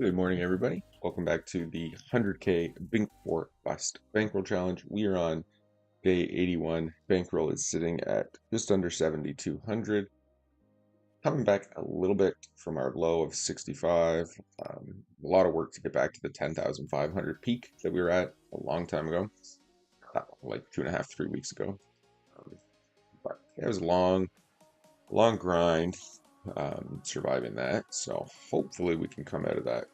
Good morning, everybody. Welcome back to the 100K Bink for Bust Bankroll Challenge. We are on day 81. Bankroll is sitting at just under 7,200. Coming back a little bit from our low of 65. A lot of work to get back to the 10,500 peak that we were at a long time ago, like 2.5, 3 weeks ago. But it was a long grind surviving that. So hopefully we can come out of that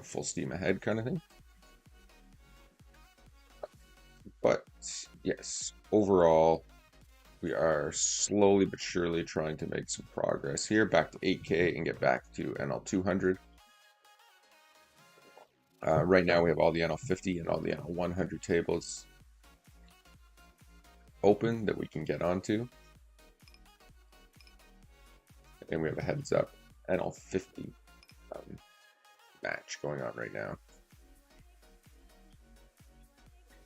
full steam ahead kind of thing. But yes, overall, we are slowly but surely trying to make some progress here, back to 8K and get back to NL 200. Right now, we have all the NL 50 and all the NL 100 tables open that we can get onto. And we have a heads up NL 50 match going on right now.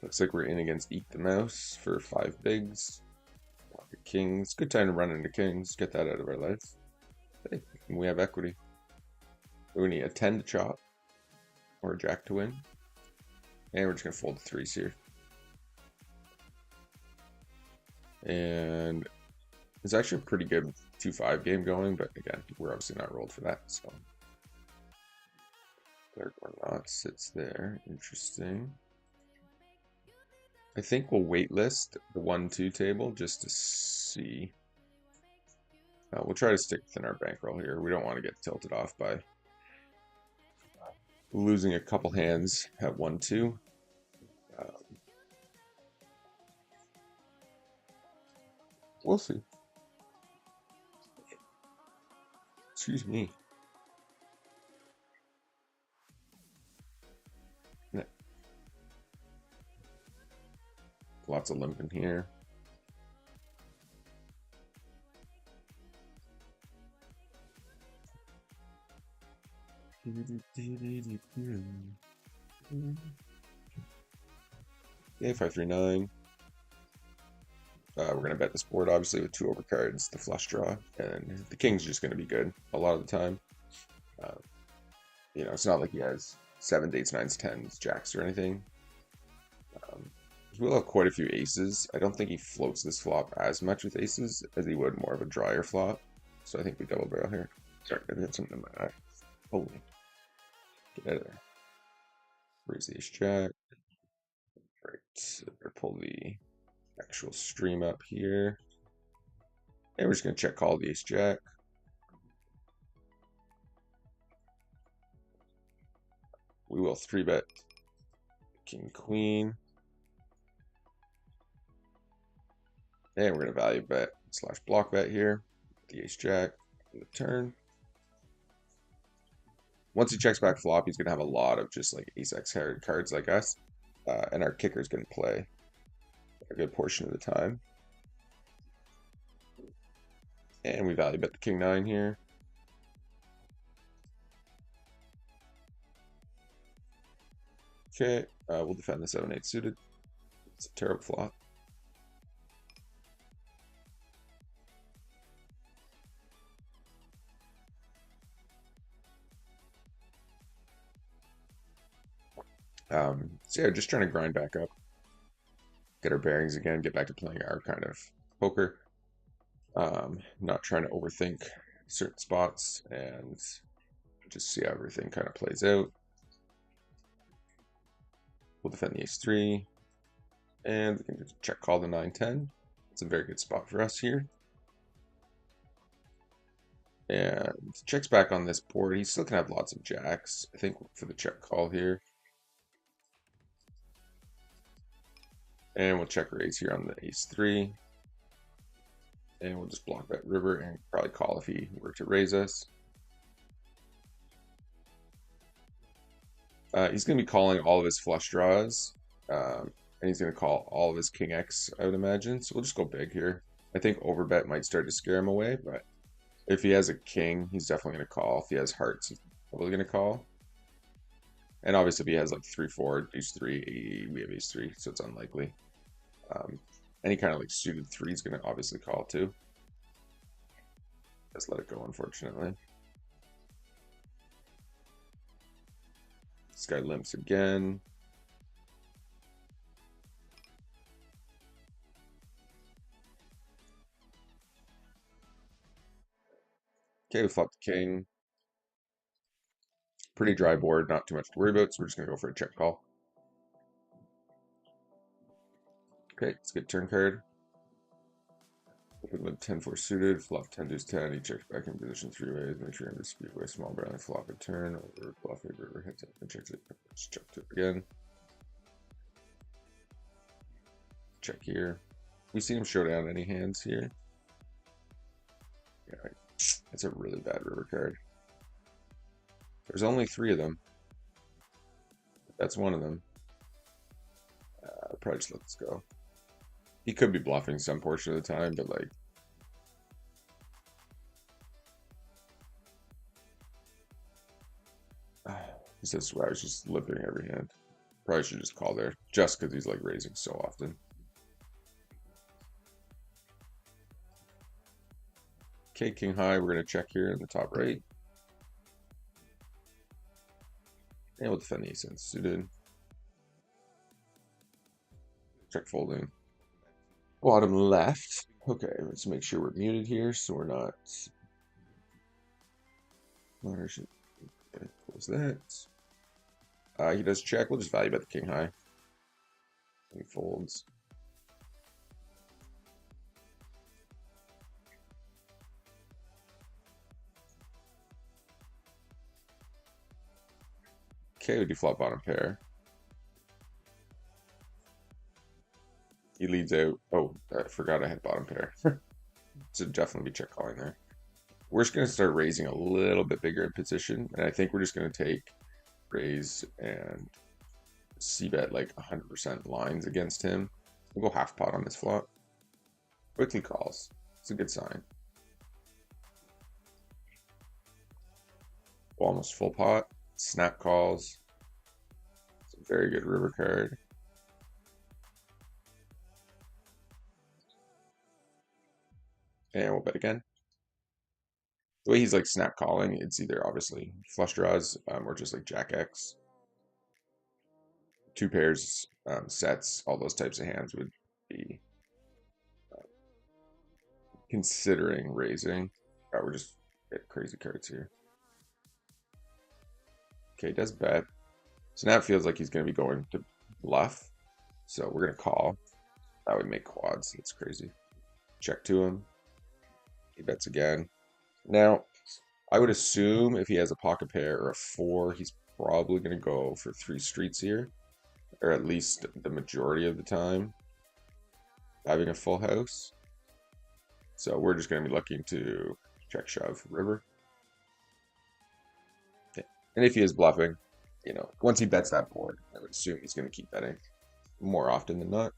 Looks like we're in against Eat the Mouse for 5 bigs. Kings. Good time to run into kings. Get that out of our lives. Hey, we have equity. We need a 10 to chop or a jack to win. And we're just going to fold the threes here. And it's actually a pretty good 2-5 game going, but again, we're obviously not rolled for that. So third or not sits there. Interesting. I think we'll waitlist the 1-2 table just to see. We'll try to stick within our bankroll here. We don't want to get tilted off by losing a couple hands at 1-2. We'll see. Excuse me. Lots of limp in here. Okay, 5-3-9. We're gonna bet this board obviously with 2 overcards, the flush draw, and the king's just gonna be good a lot of the time. It's not like he has 7s, 8s, 9s, 10s, jacks or anything. He will have quite a few aces. I don't think he floats this flop as much with aces as he would more of a drier flop. So I think we double barrel here. Sorry, I hit something in my eye. Holy. Get out of there. Raise the ace jack. Right. Pull the actual stream up here. And we're just going to check call the ace jack. We will 3-bet king queen. And we're going to value bet / block bet here. The ace jack on the turn. Once he checks back flop, he's going to have a lot of just like ace-x cards like us. And our kicker's going to play a good portion of the time. And we value bet the king 9 here. Okay, we'll defend the 7-8 suited. It's a terrible flop. So yeah, just trying to grind back up, get our bearings again, get back to playing our kind of poker. Not trying to overthink certain spots and just see how everything kind of plays out. We'll defend the ace-3, and we can just check call the 9-10. It's a very good spot for us here. And checks back on this board. He's still gonna have lots of jacks, I think, for the check call here. And we'll check raise here on the ace-3. And we'll just block that river and probably call if he were to raise us. He's going to be calling all of his flush draws. And he's going to call all of his king X, I would imagine. So we'll just go big here. I think overbet might start to scare him away, but if he has a king, he's definitely going to call. If he has hearts, he's probably going to call. And obviously if he has like 3-4, deuce-3, we have ace-3, so it's unlikely. Any kind of like suited 3 is going to obviously call too. Just let it go, unfortunately. This guy limps again. Okay, we flop the king. Pretty dry board, not too much to worry about, so we're just going to go for a check call. Okay, let's get turn card. Open with 10-4 suited, flop 10 deuce 10. He checks back in position 3 ways. Make sure you dispute away small barrel, flop a turn, over bluff it, river hits it, and checks it. Let's check it again. Check here. We've seen him show down any hands here. Yeah, that's a really bad river card. There's only 3 of them. That's one of them. I'll probably just let this go. He could be bluffing some portion of the time, but like... He says, well, I was just limping every hand. Probably should just call there, just because he's like raising so often. Okay, king high, we're going to check here in the top right. And we'll defend the ace suited. Check folding. Bottom left. Okay, let's make sure we're muted here so we're not. Close that. He does check. We'll just value bet the king high. He folds. Okay, we do flop bottom pair. He leads out. Oh, I forgot I had bottom pair. So definitely be check calling there. We're just going to start raising a little bit bigger in position. And I think we're just going to take raise and c-bet like 100% lines against him. We'll go half pot on this flop. Quickly calls. It's a good sign. Almost full pot. Snap calls. It's a very good river card. And we'll bet again. The way he's like snap calling, it's either obviously flush draws or just like Jack X. 2 pairs, sets, all those types of hands would be considering raising. We're just get crazy cards here. Okay, does bet. So now it feels like he's going to be going to bluff. So we're going to call. That would make quads. That's crazy. Check to him. He bets again. Now, I would assume if he has a pocket pair or a 4, he's probably going to go for 3 streets here. Or at least the majority of the time. Having a full house. So we're just going to be looking to check shove river. Okay. And if he is bluffing, you know, once he bets that board, I would assume he's going to keep betting more often than not.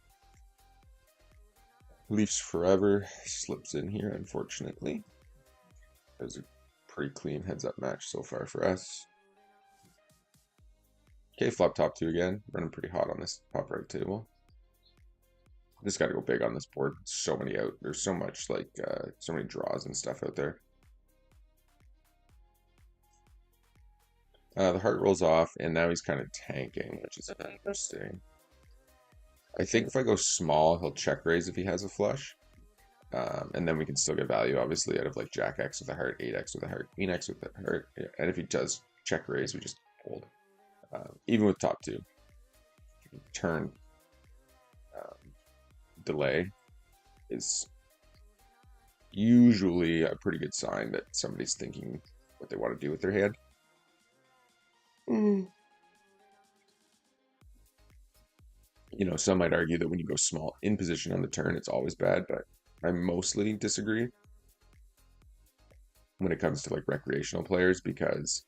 Leafs forever slips in here, unfortunately. It was a pretty clean heads-up match so far for us. Okay, flop top 2 again. Running pretty hot on this top right table. Just got to go big on this board. So many out. There's so much, like, so many draws and stuff out there. The heart rolls off, and now he's kind of tanking, which is interesting. I think if I go small, he'll check raise if he has a flush. And then we can still get value, obviously, out of like Jack X with a heart, 8X with a heart, Queen X with a heart. And if he does check raise, we just hold. Even with top 2. Turn delay is usually a pretty good sign that somebody's thinking what they want to do with their hand. You know, some might argue that when you go small in position on the turn, it's always bad, but I mostly disagree when it comes to like recreational players, because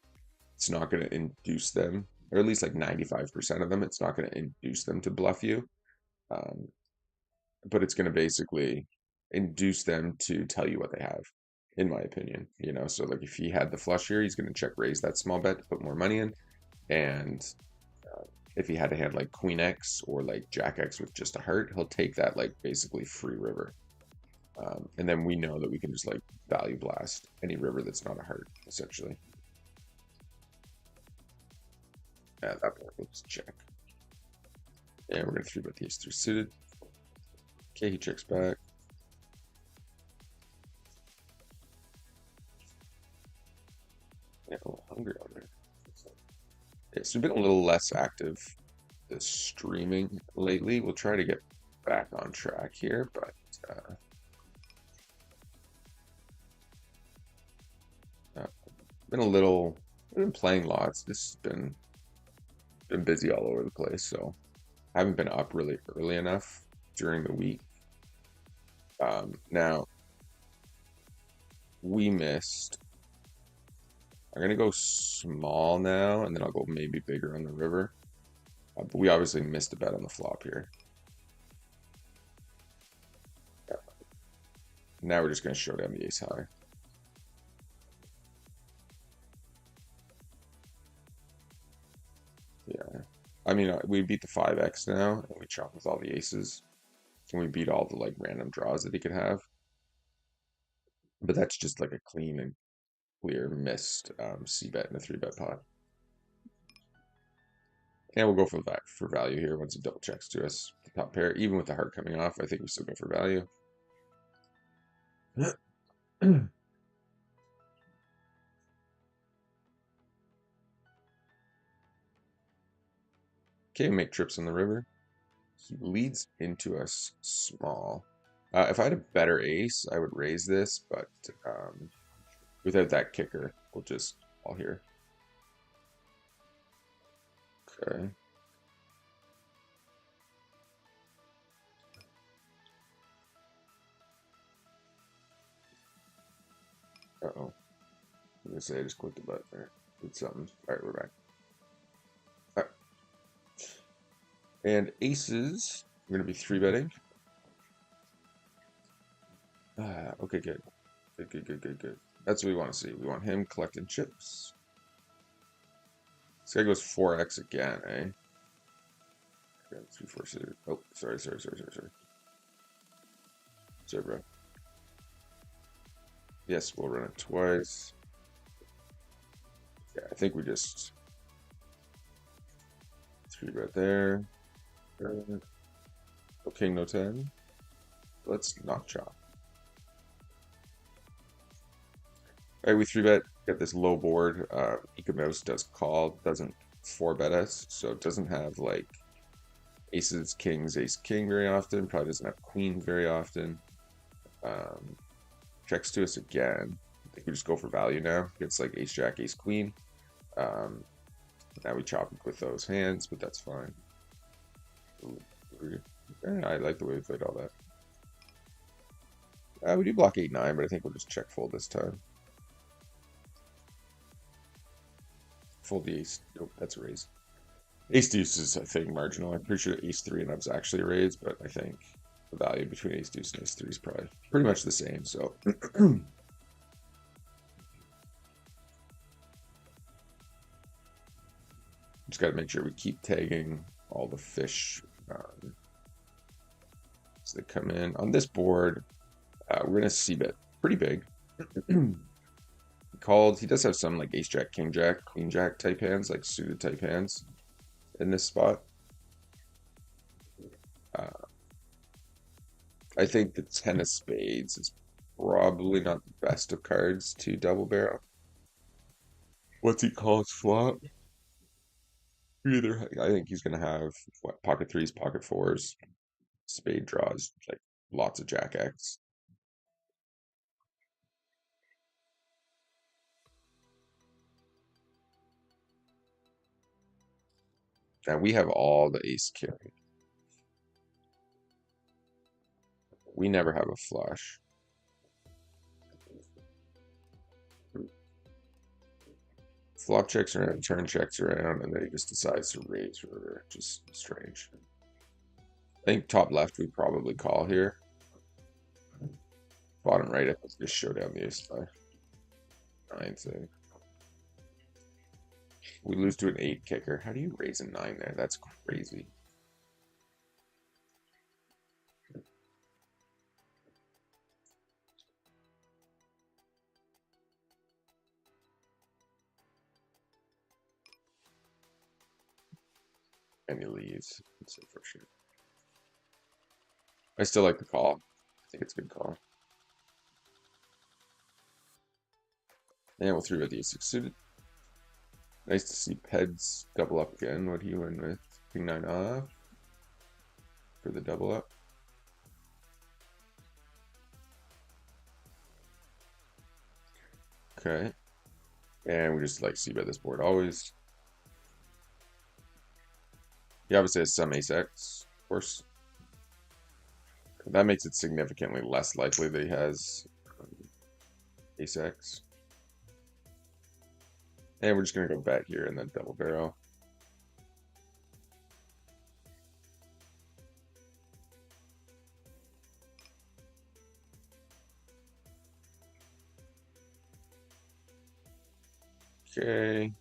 it's not going to induce them, or at least like 95% of them, it's not going to induce them to bluff you. But it's going to basically induce them to tell you what they have, in my opinion. You know, so like if he had the flush here, he's going to check raise that small bet to put more money in. And if he had a hand like Queen X or like Jack X with just a heart, he'll take that like basically free river. And then we know that we can just like value blast any river that's not a heart, essentially. Yeah, at that point, we'll just check. And we're going to 3-bet the ace-3 suited. Okay, he checks back. Yeah, a little hungry on there. Yeah, so we've been a little less active this streaming lately. We'll try to get back on track here, but been a little, I've been playing lots. This has been busy all over the place, so I haven't been up really early enough during the week. Now we missed. I'm gonna go small now, and then I'll go maybe bigger on the river. But we obviously missed a bet on the flop here. Now we're just gonna show down the ace high. Yeah, I mean we beat the 5x now, and we chop with all the aces, and we beat all the like random draws that he could have. But that's just like a clean and clear missed c bet in a 3-bet pot. And we'll go for value here once he double checks to us. The top pair, even with the heart coming off, I think we still go for value. Okay, make trips on the river. He leads into us small. If I had a better ace, I would raise this, but without that kicker, we'll just call here. Okay. Uh-oh. I'm gonna say I just clicked the button there. Did something. Alright, we're back. Alright. And aces, we're gonna be 3-betting. Okay, good. Good. That's what we want to see. We want him collecting chips. This guy goes 4x again, eh? Okay, 3, 4, 6. Oh, sorry. Sorry, bro. Yes, we'll run it twice. Yeah, I think we just 3-bet there. Okay, no 10. Let's not chop. All right, we 3-bet, get this low board. Mouse does call, doesn't 4-bet us, so it doesn't have like aces, kings, ace, king very often. Probably doesn't have queen very often. Checks to us again. I think we just go for value now. It's like ace, jack, ace, queen. Now we chop with those hands, but that's fine. I like the way we played all that. We do block 8-9, but I think we'll just check fold this time. Fold the ace. Nope, that's a raise. Ace deuce is, I think, marginal. I'm pretty sure ace 3 and up's actually a raise, but I think the value between ace deuce and ace 3 is probably pretty much the same. So just got to make sure we keep tagging all the fish as they come in. On this board, we're going to c-bet pretty big. Called. He does have some like ace jack, king jack, queen jack type hands, like suited type hands in this spot. I think the 10 of spades is probably not the best of cards to double barrel. What's he calls flop? I think he's gonna have what, pocket threes, pocket fours, spade draws, like lots of jack X. And we have all the ace king. We never have a flush. Flop checks around, turn checks around, and then he just decides to raise river. Just strange. I think top left we probably call here. Bottom right, I think just show down the ace by 9 thing. We lose to an 8 kicker. How do you raise a 9 there? That's crazy. And he leaves. That's it for sure. I still like the call. I think it's a good call. And we'll 3-bet the ace-6 suited. Nice to see Peds double up again. What he went with? King 9 off for the double up. Okay. And we just like c-bet this board always. He obviously has some ace-x, of course. That makes it significantly less likely that he has ace-x. And we're just going to go bet here and then double barrel. Okay.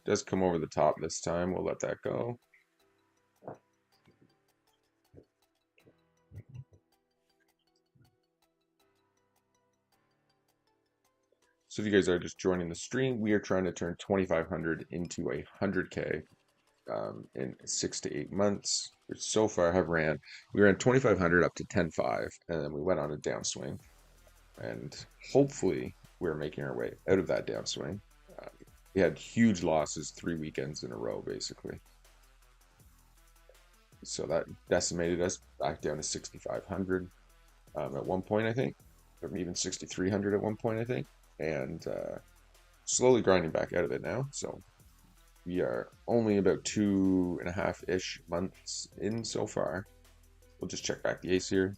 Does come over the top this time. We'll let that go. So if you guys are just joining the stream, we are trying to turn 2,500 into 100K in 6 to 8 months. We so far have we ran 2,500 up to 10.5, and then we went on a downswing. And hopefully we're making our way out of that downswing. We had huge losses 3 weekends in a row, basically. So that decimated us back down to 6,500 at one point, I think, or even 6,300 at one point, I think. And slowly grinding back out of it now. So we are only about 2.5-ish months in so far. We'll just check back the ace here.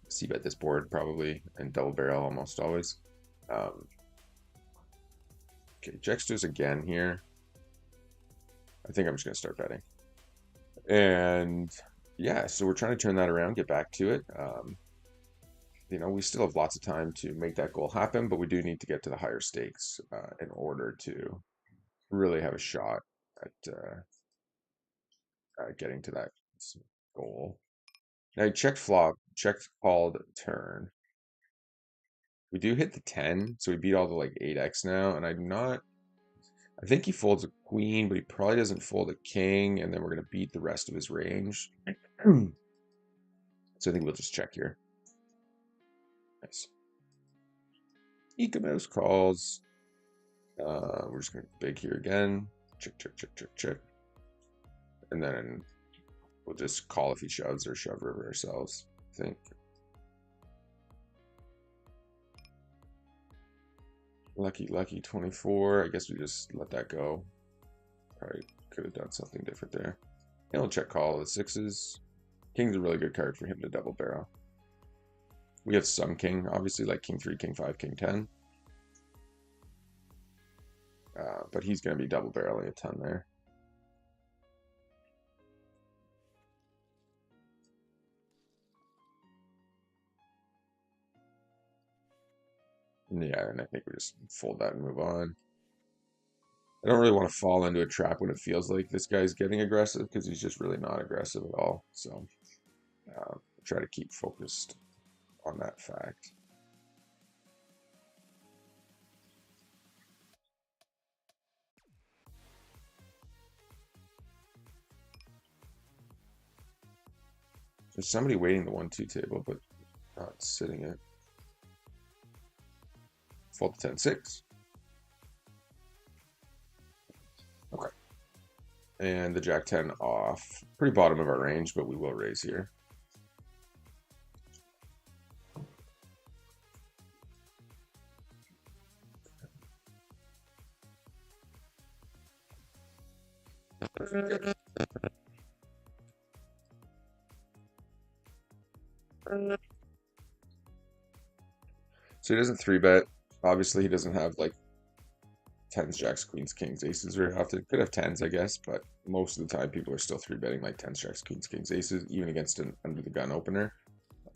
C-bet this board probably, and double barrel almost always. Okay, Jexters again here. I think I'm just going to start betting. And yeah, so we're trying to turn that around, get back to it. You know, we still have lots of time to make that goal happen, but we do need to get to the higher stakes in order to really have a shot at getting to that goal. Now, checked flop, checked called turn. We do hit the 10, so we beat all the like 8x now, and I think he folds a queen, but he probably doesn't fold a king, and then we're going to beat the rest of his range. So I think we'll just check here. Nice. Ecomouse calls. We're just going to big here again. Check, check, check, check, check. And then we'll just call if he shoves or shove river ourselves, I think. Lucky 24. I guess we just let that go. Probably could have done something different there. And we'll check call the sixes. King's a really good card for him to double barrel. We have some king, obviously, like king 3, king 5, king 10. But he's going to be double barreling a ton there. Yeah, and I think we just fold that and move on. I don't really want to fall into a trap when it feels like this guy's getting aggressive, because he's just really not aggressive at all. So try to keep focused on that fact. There's somebody waiting the 1-2 table, but not sitting it. Fold the 10-6. Okay. And the Jack 10 off. Pretty bottom of our range, but we will raise here. So he doesn't 3-bet. Obviously, he doesn't have like 10s, jacks, queens, kings, aces very often. Could have 10s, I guess, but most of the time people are still 3-betting like 10s, jacks, queens, kings, aces, even against an under the gun opener.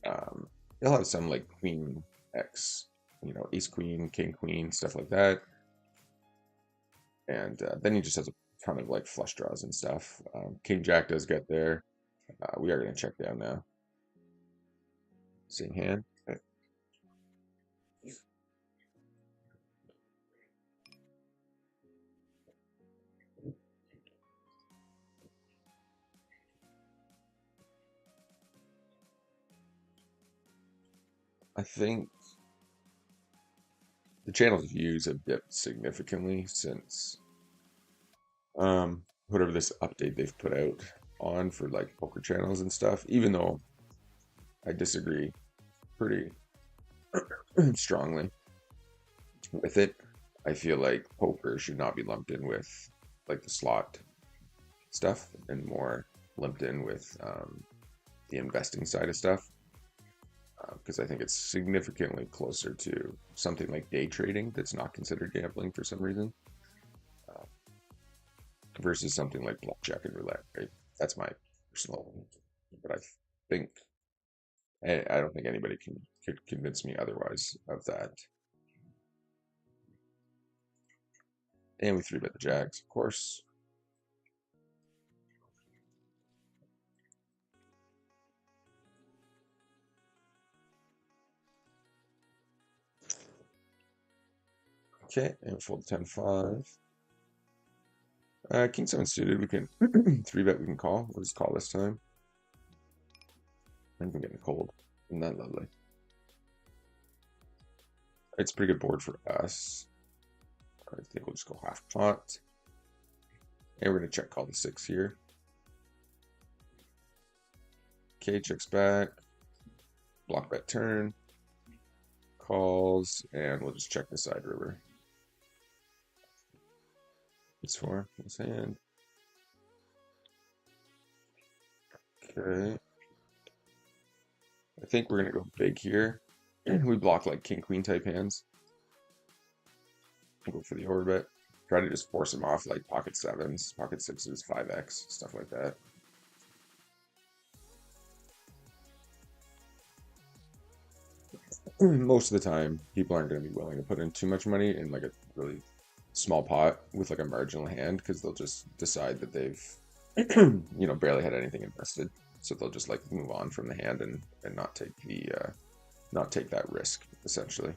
He'll have some like queen X, you know, ace, queen, king, queen, stuff like that. And then he just has a ton of like flush draws and stuff. King Jack does get there. We are going to check down now. Same hand. Okay. I think the channel's views have dipped significantly since whatever this update they've put out on for like poker channels and stuff. Even though I disagree pretty strongly with it, I feel like poker should not be lumped in with like the slot stuff and more lumped in with the investing side of stuff, because I think it's significantly closer to something like day trading that's not considered gambling for some reason, versus something like blackjack and roulette, right? That's my personal opinion. But I think I don't think anybody could convince me otherwise of that. And we 3-bet the jacks, of course. Okay, and fold 10-5. King 7 suited, we can 3-bet, we can call. We'll just call this time. I'm getting cold. Isn't that lovely? It's a pretty good board for us. I think we'll just go half pot. And we're going to check call the 6 here. Okay, checks back. Block bet turn. Calls. And we'll just check the side river. It's 4. This hand. Okay. I think we're going to go big here. We block like king queen type hands. Go for the overbet. Try to just force him off like pocket 7s, pocket 6s, 5x, stuff like that. Most of the time, people aren't going to be willing to put in too much money in like a really small pot with like a marginal hand, because they'll just decide that they've barely had anything invested, so they'll just like move on from the hand and not take the not take that risk essentially.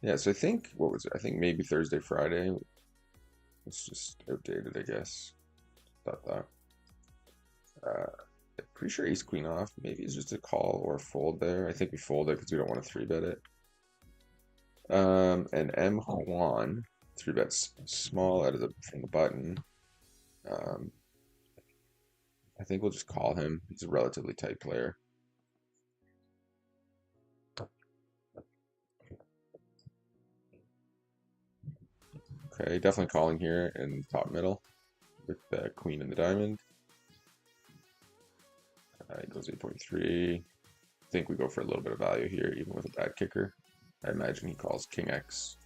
Yeah, so I think, what was it? I think maybe Thursday, Friday. It's just outdated, I guess. Thought. Pretty sure ace queen off. Maybe it's just a call or a fold there. I think we fold it because we don't want to 3-bet it. And M Juan 3-bets small out of from the button. I think we'll just call him. He's a relatively tight player. Okay, definitely calling here in top middle with the queen and the diamond. It goes 8.3. I think we go for a little bit of value here, even with a bad kicker. I imagine he calls king X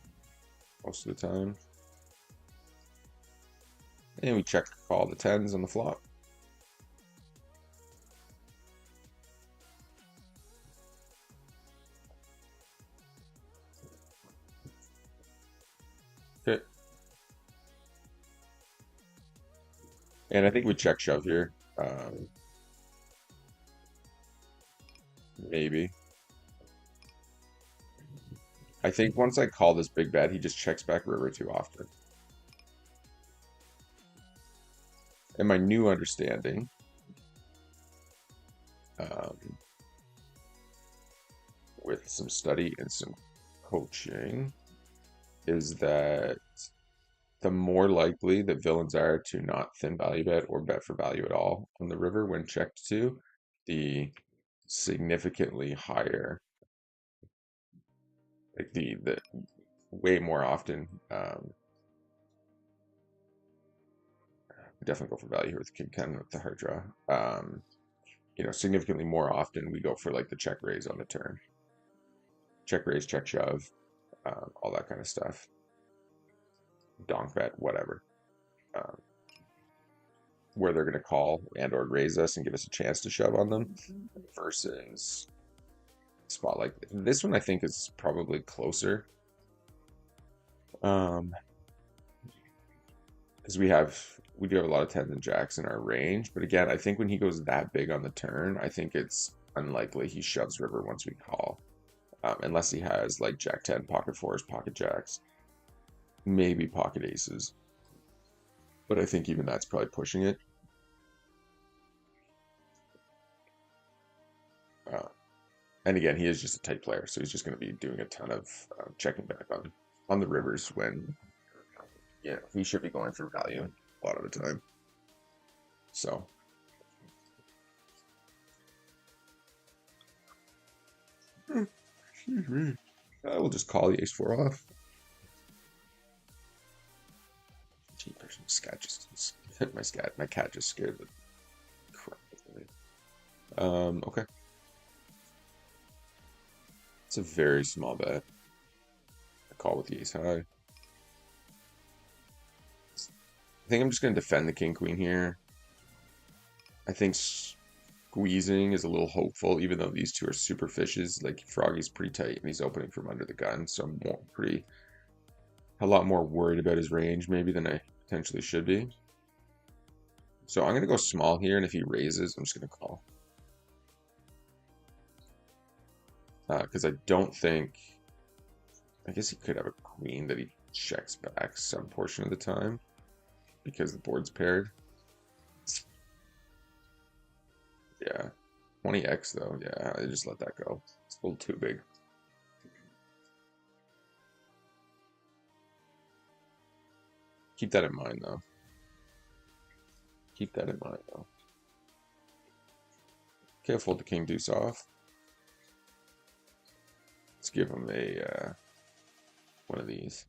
most of the time. And we check call the 10s on the flop. Okay. And I think we check shove here. Maybe. I think once I call this big bet, he just checks back river too often. And my new understanding with some study and some coaching is that the more likely that villains are to not thin value bet or bet for value at all on the river when checked to, the significantly higher, like the way more often, definitely go for value here with King 10 with the heart draw. Significantly more often we go for like the check raise on the turn. Check raise, check shove, all that kind of stuff. Donk bet, whatever. Where they're going to call and or raise us and give us a chance to shove on them, versus spot like this one. I think is probably closer, because we do have a lot of 10s and jacks in our range. But again, I think when he goes that big on the turn, I think it's unlikely he shoves river once we call, unless he has like jack 10, pocket 4s, pocket jacks, maybe pocket aces. but I think even that's probably pushing it. Uh, and again, he is just a tight player, so he's just going to be doing a ton of checking back on the rivers when he should be going for value a lot of the time. So excuse me. I will just call the ace-4 off. Jeepers, my cat just scared the crap out of me. Okay. It's a very small bet. I call with the ace high. I think I'm just going to defend the king queen here. I think squeezing is a little hopeful, even though these two are super fishes. Like Froggy's pretty tight and he's opening from under the gun, so I'm a lot more worried about his range maybe than I potentially should be. So I'm going to go small here, and if he raises, I'm just going to call. Because I don't think... I guess he could have a queen that he checks back some portion of the time because the board's paired. Yeah. 20x though. Yeah, I just let that go. It's a little too big. Keep that in mind though. Keep that in mind though. Okay, I'll fold the king deuce off. Let's give him a one of these.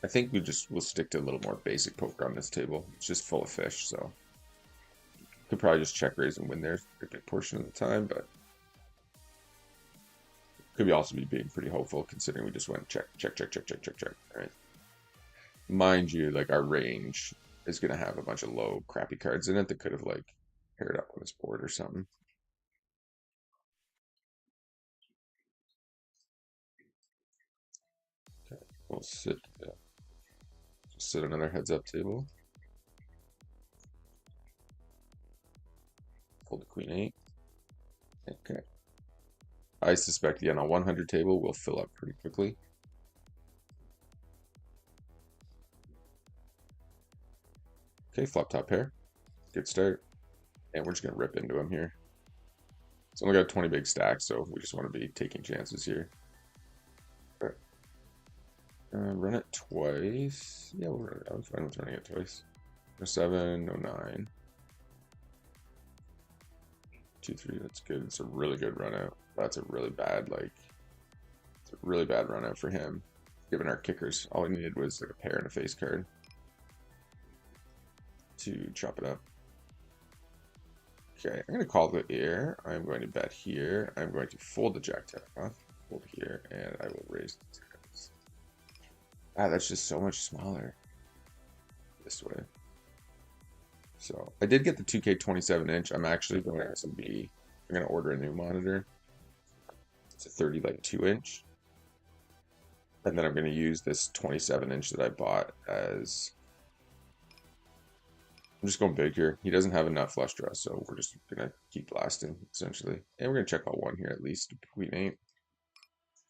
I think we'll stick to a little more basic poker on this table. It's just full of fish, so could probably just check raise and win there a good portion of the time, but could also be being pretty hopeful considering we just went check, check, check, check, check, check, check. All right. Mind you, like our range is gonna have a bunch of low, crappy cards in it that could have like paired up on this board or something. Okay, we'll sit another heads up table. Fold the queen 8. Okay. I suspect the NL 100 table will fill up pretty quickly. Okay, flop top pair. Good start. And we're just going to rip into him here. It's only got 20 big stacks, so we just want to be taking chances here. All right. Run it twice. Yeah, we'll run it. I'm fine with running it twice. No 7, no 9. 2, 3, that's good. It's a really good run out. That's a really bad, it's a really bad run out for him. Given our kickers, all we needed was like a pair and a face card to chop it up. Okay, I'm going to call the air. I'm going to bet here. I'm going to fold the jack-ten off, fold here, and I will raise the tens. That's just so much smaller this way. So I did get the 2K 27-inch. I'm actually going to order a new monitor. It's a 32-inch. And then I'm going to use this 27-inch that I bought as... I'm just going big here. He doesn't have enough flush draws, so we're just going to keep blasting, essentially. And we're going to check all one here at least, queen 8.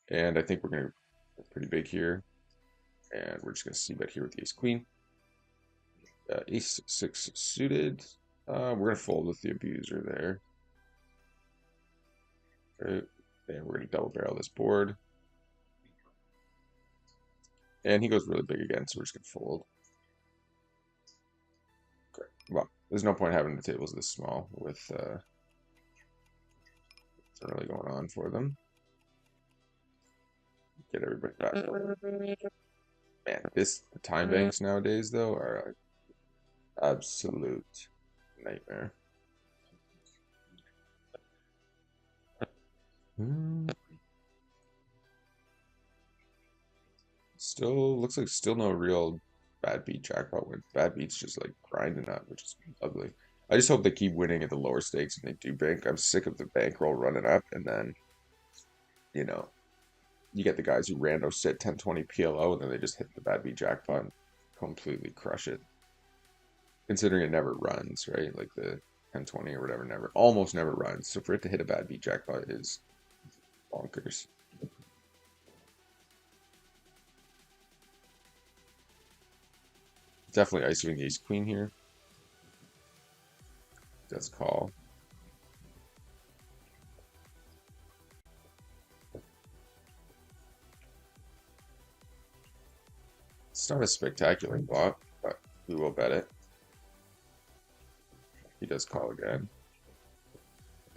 And I think we're going to go pretty big here. And we're just going to see bet here with the ace-queen. Ace 6 suited. We're going to fold with the abuser there. Okay. And we're going to double barrel this board. And he goes really big again, so we're just going to fold. Okay. Well, there's no point having the tables this small with what's really going on for them. Get everybody back. Man, the time banks nowadays, though, are an absolute nightmare. Still looks like no real bad beat jackpot win. Bad beat's just like grinding up, which is ugly. I just hope they keep winning at the lower stakes and they do bank. I'm sick of the bankroll running up and then, you get the guys who rando sit 10-20 PLO and then they just hit the bad beat jackpot and completely crush it. Considering it never runs, right? Like the 10-20 or whatever almost never runs. So for it to hit a bad beat jackpot is Bonkers. Definitely ISOing ace queen here. Does call. It's not a spectacular flop, but we will bet it. He does call again.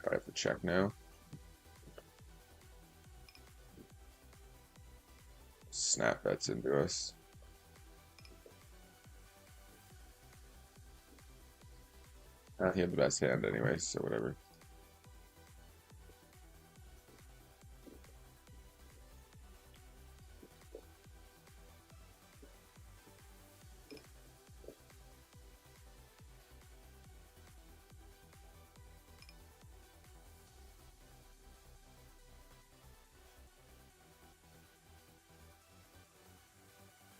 I have to check now. Snap bets into us. He had the best hand anyway, so whatever.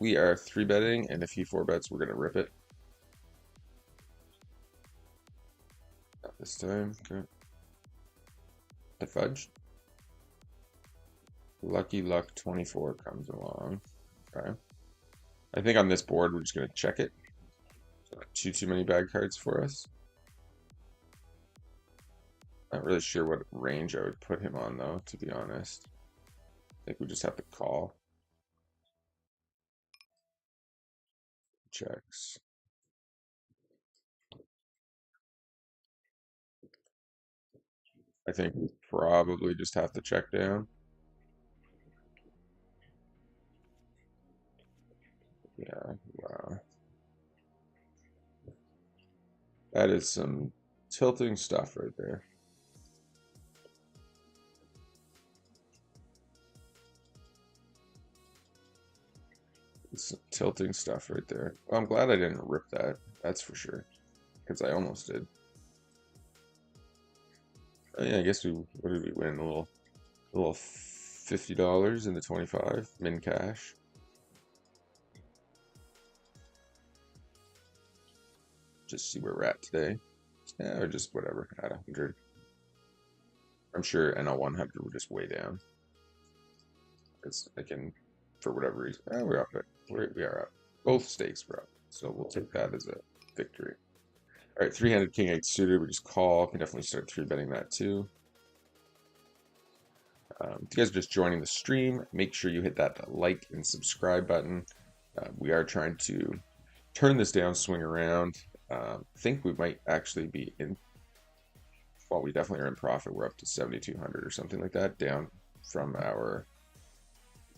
We are 3-betting, and if he 4-bets, we're going to rip it. Not this time. Okay. I fudged. Lucky Luck 24 comes along. Okay. I think on this board, we're just going to check it. So not too many bad cards for us. Not really sure what range I would put him on, though, to be honest. I think we just have to call. Checks. I think we probably just have to check down. Yeah, wow. That is some tilting stuff right there. It's some tilting stuff right there. Well, I'm glad I didn't rip that. That's for sure. Because I almost did. Oh, yeah, I guess what did we win? A little $50 into 25 min cash. Just see where we're at today. Yeah, or just whatever at 100. I'm sure NL 100 we're just way down. Because I can, for whatever reason, we're up. We are up. Both stakes were up. So we'll take that as a victory. All right, 3-handed king 8 suited. We just call. Can definitely start 3-betting that too. If you guys are just joining the stream, make sure you hit that like and subscribe button. We are trying to turn this downswing around. I think we might actually be in. Well, we definitely are in profit. We're up to 7,200 or something like that, down from our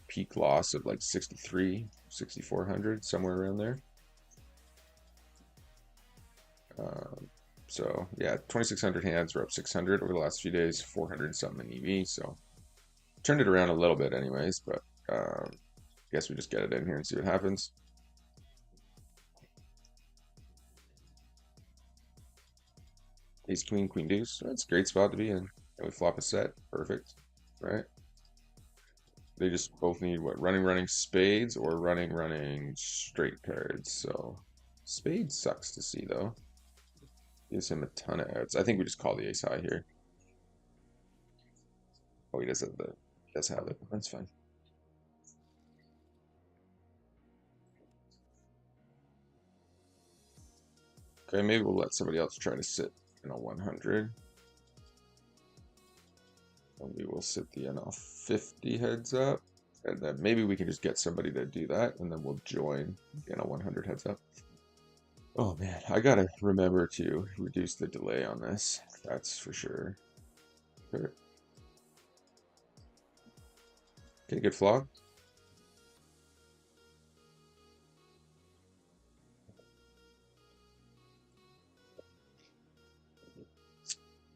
peak loss of like 6,400, somewhere around there. So yeah, 2,600 hands. We're up 600 over the last few days, 400 something in EV. So turned it around a little bit, anyways. But I guess we just get it in here and see what happens. Ace queen, queen deuce. That's a great spot to be in. And we flop a set. Perfect, right? They just both need what? Running spades or running straight cards. So spades sucks to see though. Gives him a ton of outs. I think we just call the ace high here. Oh, he does have it. That's fine. Okay, maybe we'll let somebody else try to sit in a 100. And we will sit the NL 50 heads up. And then maybe we can just get somebody to do that, and then we'll join the NL 100 heads up. Oh man, I gotta remember to reduce the delay on this. That's for sure. Okay, good flop.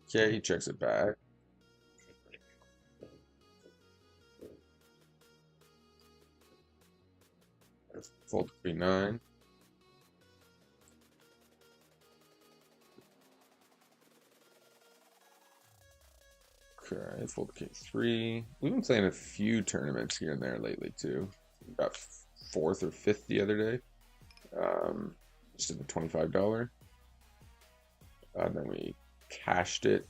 Okay, he checks it back. Fold queen 9. Okay, fold king 3. We've been playing a few tournaments here and there lately too. We got 4th or 5th the other day. Just in the $25. And then we cashed it.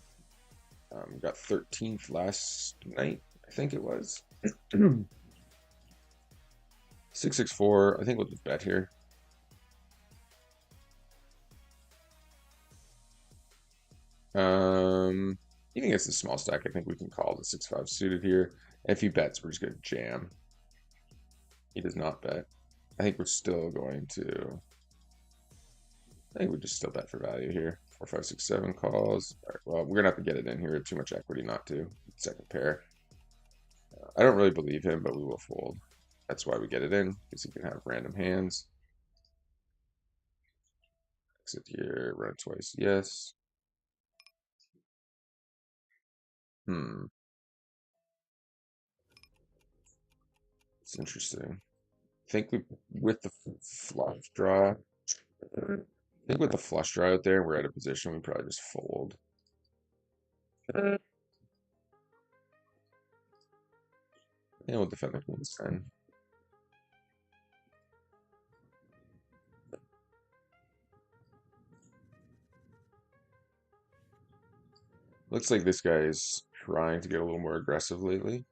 Got 13th last night, I think it was. 664. I think we'll just bet here. Even against the small stack, I think we can call the 6-5 suited here. And if he bets, we're just gonna jam. He does not bet. I think we're still going to. I think we just still bet for value here. 4, 5, 6, 7 calls. All right, well, we're gonna have to get it in here. We have too much equity not to. Second pair. I don't really believe him, but we will fold. That's why we get it in, because he can have random hands. Exit here, run twice, yes. It's interesting. I think we, with the flush draw, I think with the flush draw out there, we're at a position we probably just fold. Yeah, we'll defend the queen's 10. Looks like this guy is trying to get a little more aggressive lately.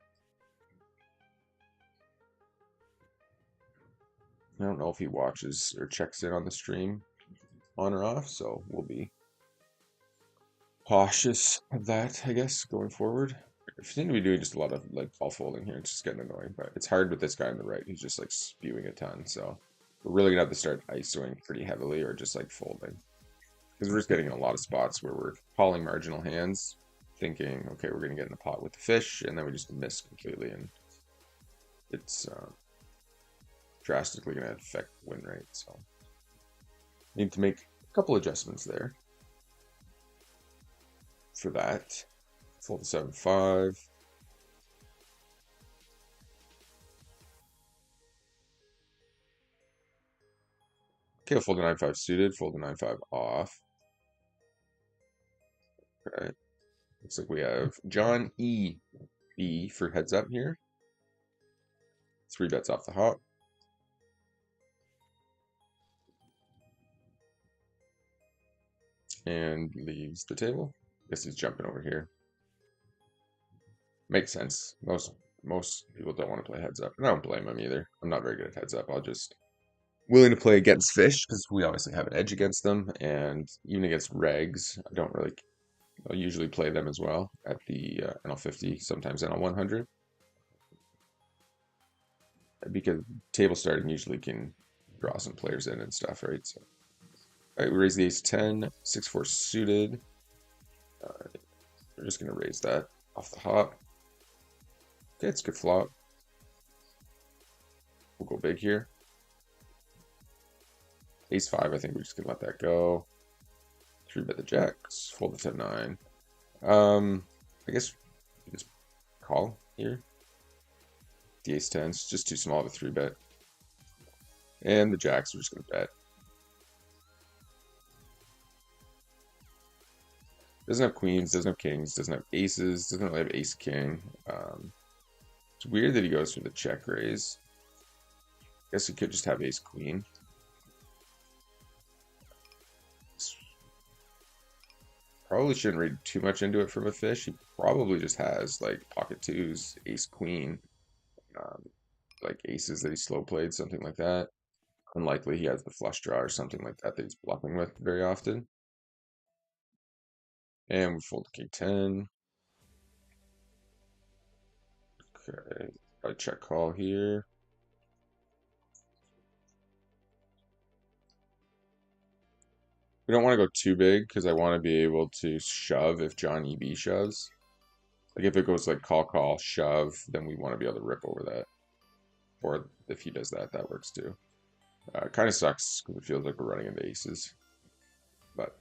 I don't know if he watches or checks in on the stream on or off, so we'll be cautious of that, I guess, going forward. I seem to be doing just a lot of like ball folding here. It's just getting annoying, but it's hard with this guy on the right. He's just like spewing a ton, so we're really gonna have to start ISOing pretty heavily or just like folding. Because we're just getting in a lot of spots where we're calling marginal hands, thinking, okay, we're gonna get in the pot with the fish, and then we just miss completely, and it's drastically gonna affect win rate. So need to make a couple adjustments there for that. Fold the 7-5. Okay, I'll fold the 9-5 suited, fold the 9-5 off. Okay. Looks like we have John E. B for heads up here. 3 bets off the hop. And leaves the table. Guess he's jumping over here. Makes sense. Most people don't want to play heads up. And I don't blame them either. I'm not very good at heads up. I'll just willing to play against fish because we obviously have an edge against them, and even against regs, I don't really. I'll usually play them as well at the NL50, sometimes NL100, because table starting usually can draw some players in and stuff, right? So, all right, we raise the ace 10, 6-4 suited. We're just gonna raise that off the hop. Okay, it's a good flop. We'll go big here. Ace 5, I think we're just gonna let that go. 3-bet the jacks, fold the 10-9. I guess we just call here. The ace 10 is just too small of a 3-bet. And the jacks, we're just gonna bet. Doesn't have queens, doesn't have kings, doesn't have aces, doesn't really have ace king. It's weird that he goes for the check raise. Guess he could just have ace queen. Probably shouldn't read too much into it from a fish. He probably just has like pocket twos, ace queen, like aces that he slow played, something like that. Unlikely he has the flush draw or something like that that he's bluffing with very often. And we fold king 10. Okay, I check call here. We don't want to go too big because I want to be able to shove if John EB shoves. Like if it goes like call, shove, then we want to be able to rip over that. Or if he does that, that works too. It kind of sucks because it feels like we're running into aces. But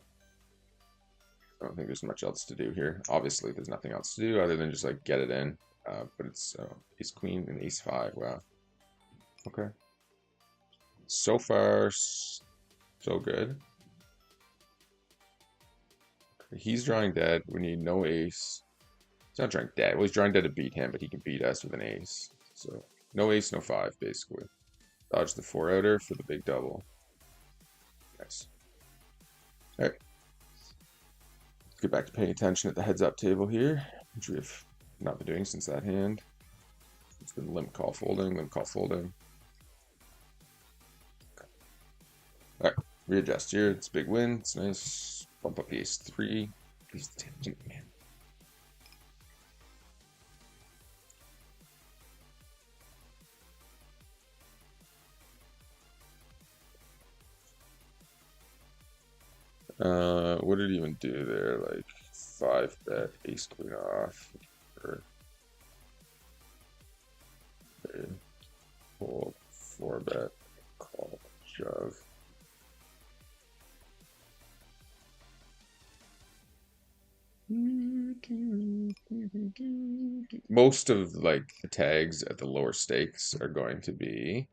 I don't think there's much else to do here. Obviously, there's nothing else to do other than just like get it in. But it's ace queen and ace 5. Wow. Okay. So far, so good. He's drawing dead. We need no ace. He's not drawing dead. Well, he's drawing dead to beat him, but he can beat us with an ace. So no ace, no 5, basically. Dodge the 4-outer for the big double. Nice. All right. Let's get back to paying attention at the heads-up table here, which we have not been doing since that hand. It's been limp call folding, limp call folding. Alright, readjust here. It's a big win. It's nice. Bump up the ace 3. Ace 10, man. What did he even do there? Like 5 bet, ace queen off, or hold, 4 bet, call, shove. Most of like the tags at the lower stakes are going to be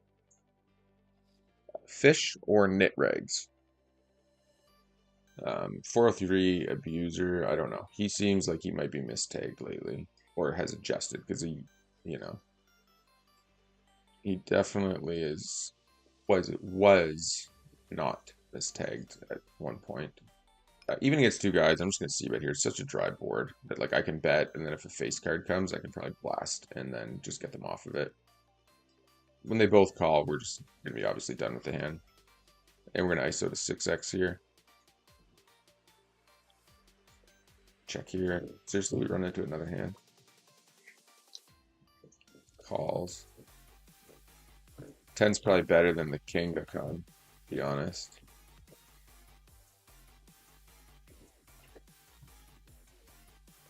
fish or knit regs. 403 abuser, I don't know. He seems like he might be mistagged lately or has adjusted because he, you know, he definitely was not mistagged at one point. Even against two guys, I'm just gonna see right here. It's such a dry board that like I can bet, and then if a face card comes, I can probably blast and then just get them off of it. When they both call, we're just gonna be obviously done with the hand, and we're gonna ISO to 6x here. Check here. Seriously, we run into another hand. Calls. 10's probably better than the king to come, to be honest.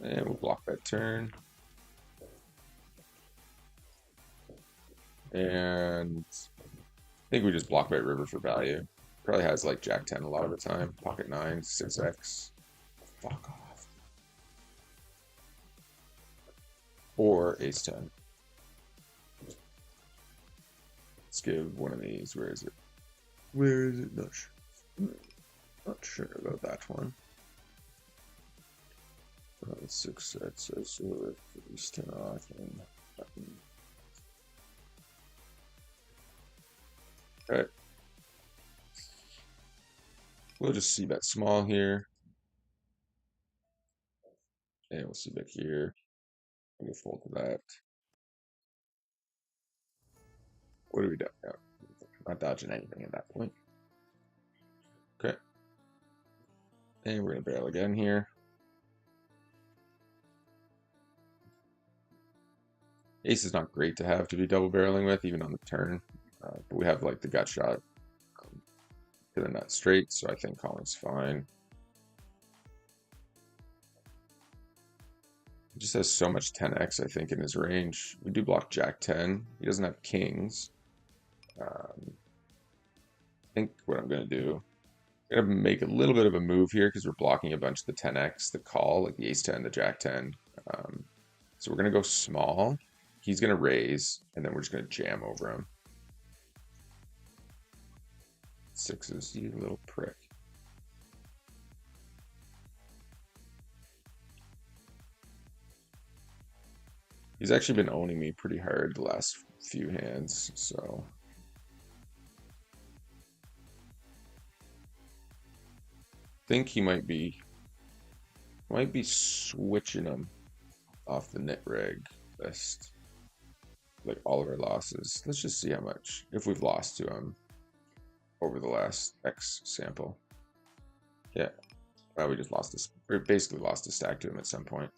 And we'll block that turn. And I think we just block by river for value. Probably has like Jack 10 a lot of the time. Pocket 9, 6x. Fuck off. Or ace 10. Let's give one of these. Where is it? Where is it? Not sure about that one. 6x, so ace 10 off. And alright. We'll just see bet small here. And we'll see bet here. We'll fold to that. What do we do? No, not dodging anything at that point. Okay. And we're going to barrel again here. Ace is not great to have to be double barreling with, even on the turn. But we have like the gut shot to the nut straight, so I think calling's fine. He just has so much 10x, I think, in his range. We do block Jack 10. He doesn't have kings. I think what I'm going to do, I'm going to make a little bit of a move here because we're blocking a bunch of the 10x, the call, like the ace 10, the Jack 10. So we're going to go small. He's going to raise, and then we're just going to jam over him. Sixes, you little prick. He's actually been owning me pretty hard the last few hands, so. I think he might be switching him off the knit reg list. Like all of our losses. Let's just see how much, if we've lost to him over the last X sample. Yeah. Well, we just lost this, or basically lost a stack to him at some point.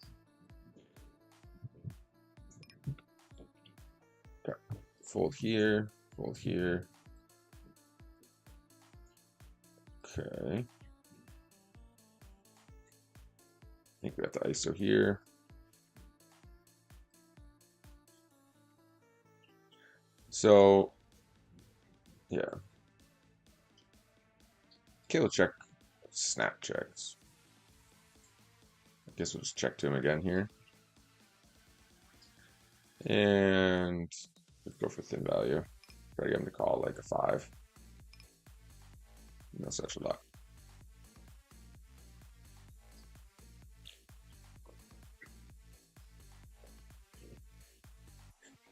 Okay. Fold here, fold here. Okay. I think we got the ISO here. So, yeah. Okay, we'll check snap checks. I guess we'll just check to him again here. And let's go for thin value. Try to get him to call like a 5. No such luck.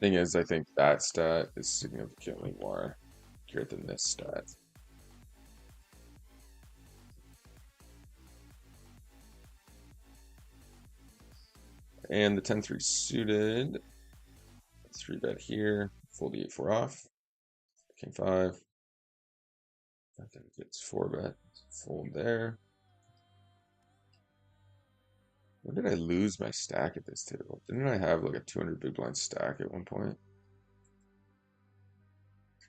Thing is, I think that stat is significantly more accurate than this stat. And the 10-3 suited, Three bet here. Fold the 8-4 off. King 5. Then it's 4 bet. Fold there. When did I lose my stack at this table? Didn't I have like a 200 big blind stack at one point?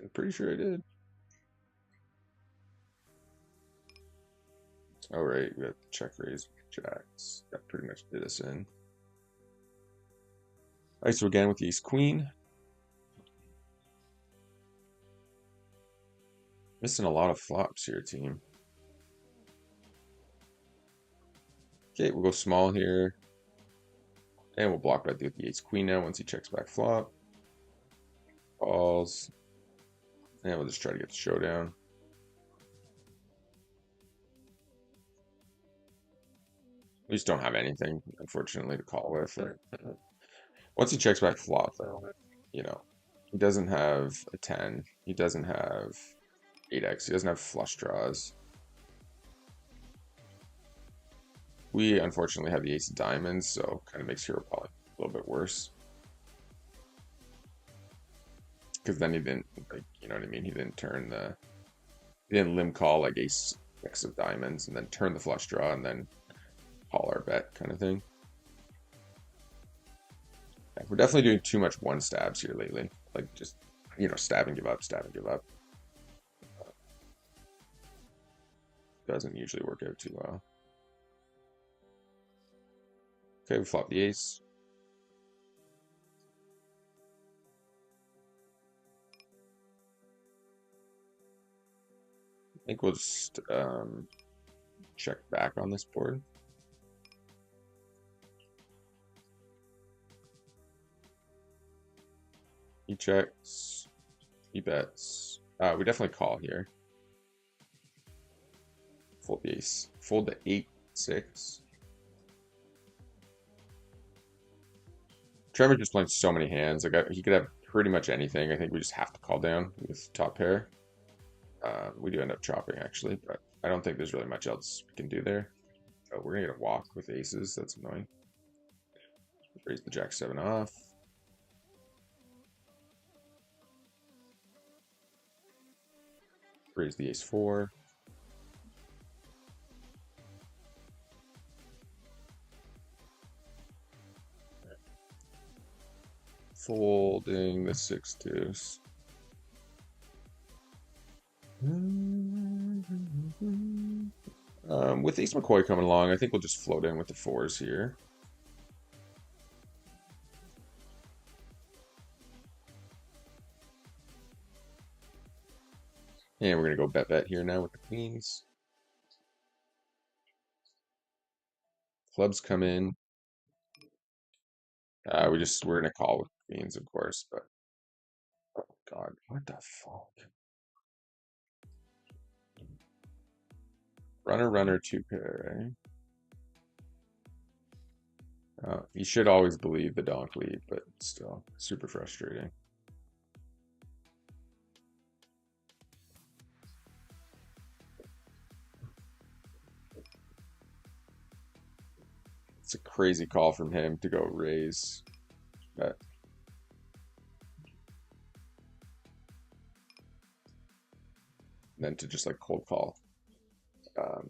I'm pretty sure I did. All right, we got check raise jacks. That pretty much did us in. All right, so again with the ace queen. Missing a lot of flops here, team. Okay, we'll go small here. And we'll block bet with the ace queen now once he checks back flop. Calls. And we'll just try to get the showdown. We just don't have anything, unfortunately, to call with. Once he checks back flop, though, you know, he doesn't have a 10. He doesn't have 8x. He doesn't have flush draws. We unfortunately have the ace of diamonds, so kind of makes hero poly a little bit worse. Because then he didn't, like, you know what I mean? He didn't turn the, he didn't limb call like ace x of diamonds and then turn the flush draw and then call our bet kind of thing. Yeah, we're definitely doing too much one stabs here lately. Like just, you know, stab and give up, stab and give up. Doesn't usually work out too well. Okay, we flop the ace. I think we'll just check back on this board. He checks. He bets. We definitely call here. Fold the ace. Fold the 8-6. Trevor just playing so many hands. Like he could have pretty much anything. I think we just have to call down with top pair. We do end up chopping actually, but I don't think there's really much else we can do there. Oh, we're gonna get a walk with aces. That's annoying. Raise the jack 7 off. Raise the ace 4. Folding the 6 deuce. With Ace McCoy coming along, I think we'll just float in with the 4s here. And we're going to go bet here now with the queens. Clubs come in. We're going to call with queens, of course, but oh god, what the fuck? Runner, 2 pair, eh? You should always believe the donk lead, but still, super frustrating. It's a crazy call from him to go raise, but then to just like cold call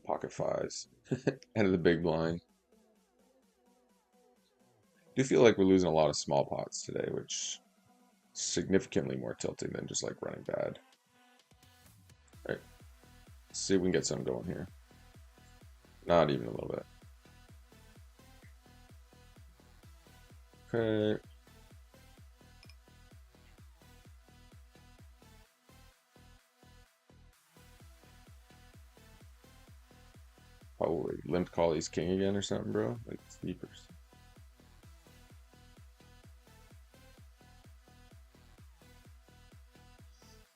pocket 5s end of the big blind. I do feel like we're losing a lot of small pots today, which is significantly more tilting than just like running bad. All right, let's see if we can get some going here. Not even a little bit. Okay. Probably limp call ace king again or something, bro. Like sleepers.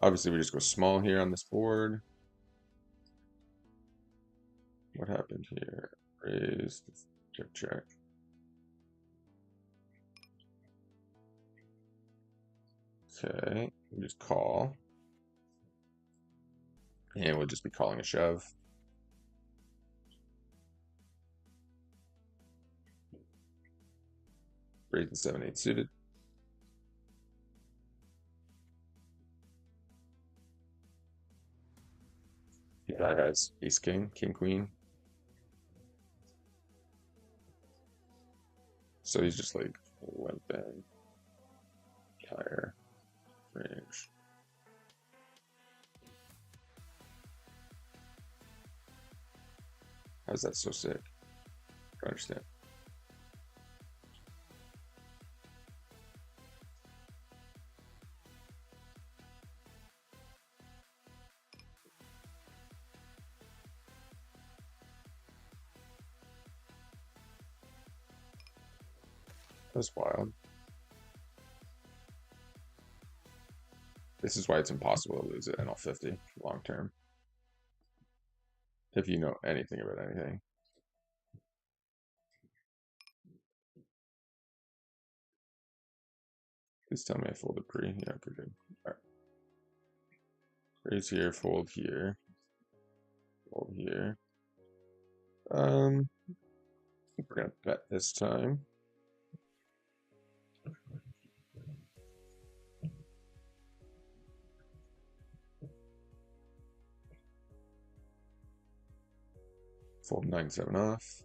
Obviously, we just go small here on this board. What happened here? Raise, check. Okay, we just call. And we'll just be calling a shove. Raise the 7-8 suited. That guy's ace king, king queen. So he's just like limping, higher range. How's that so sick? I don't understand. That's wild. This is why it's impossible to lose at NL50 long term. If you know anything about anything. Please tell me I folded pre. Yeah, pretty good. Alright. Raise here, fold here. Fold here. We're gonna bet this time. Fold 9-7 off.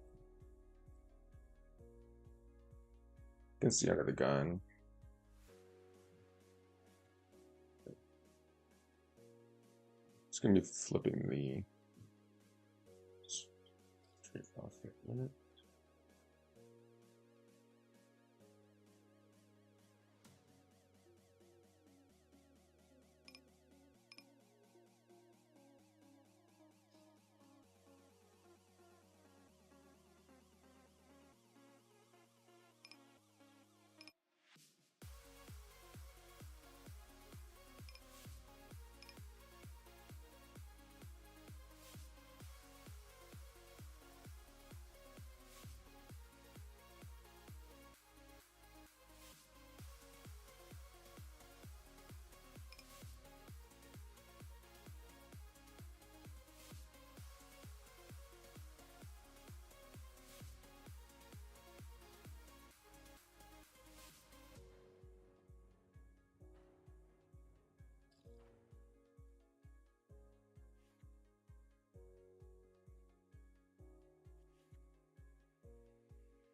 Against the under the gun. It's gonna be flipping the straight off here a minute.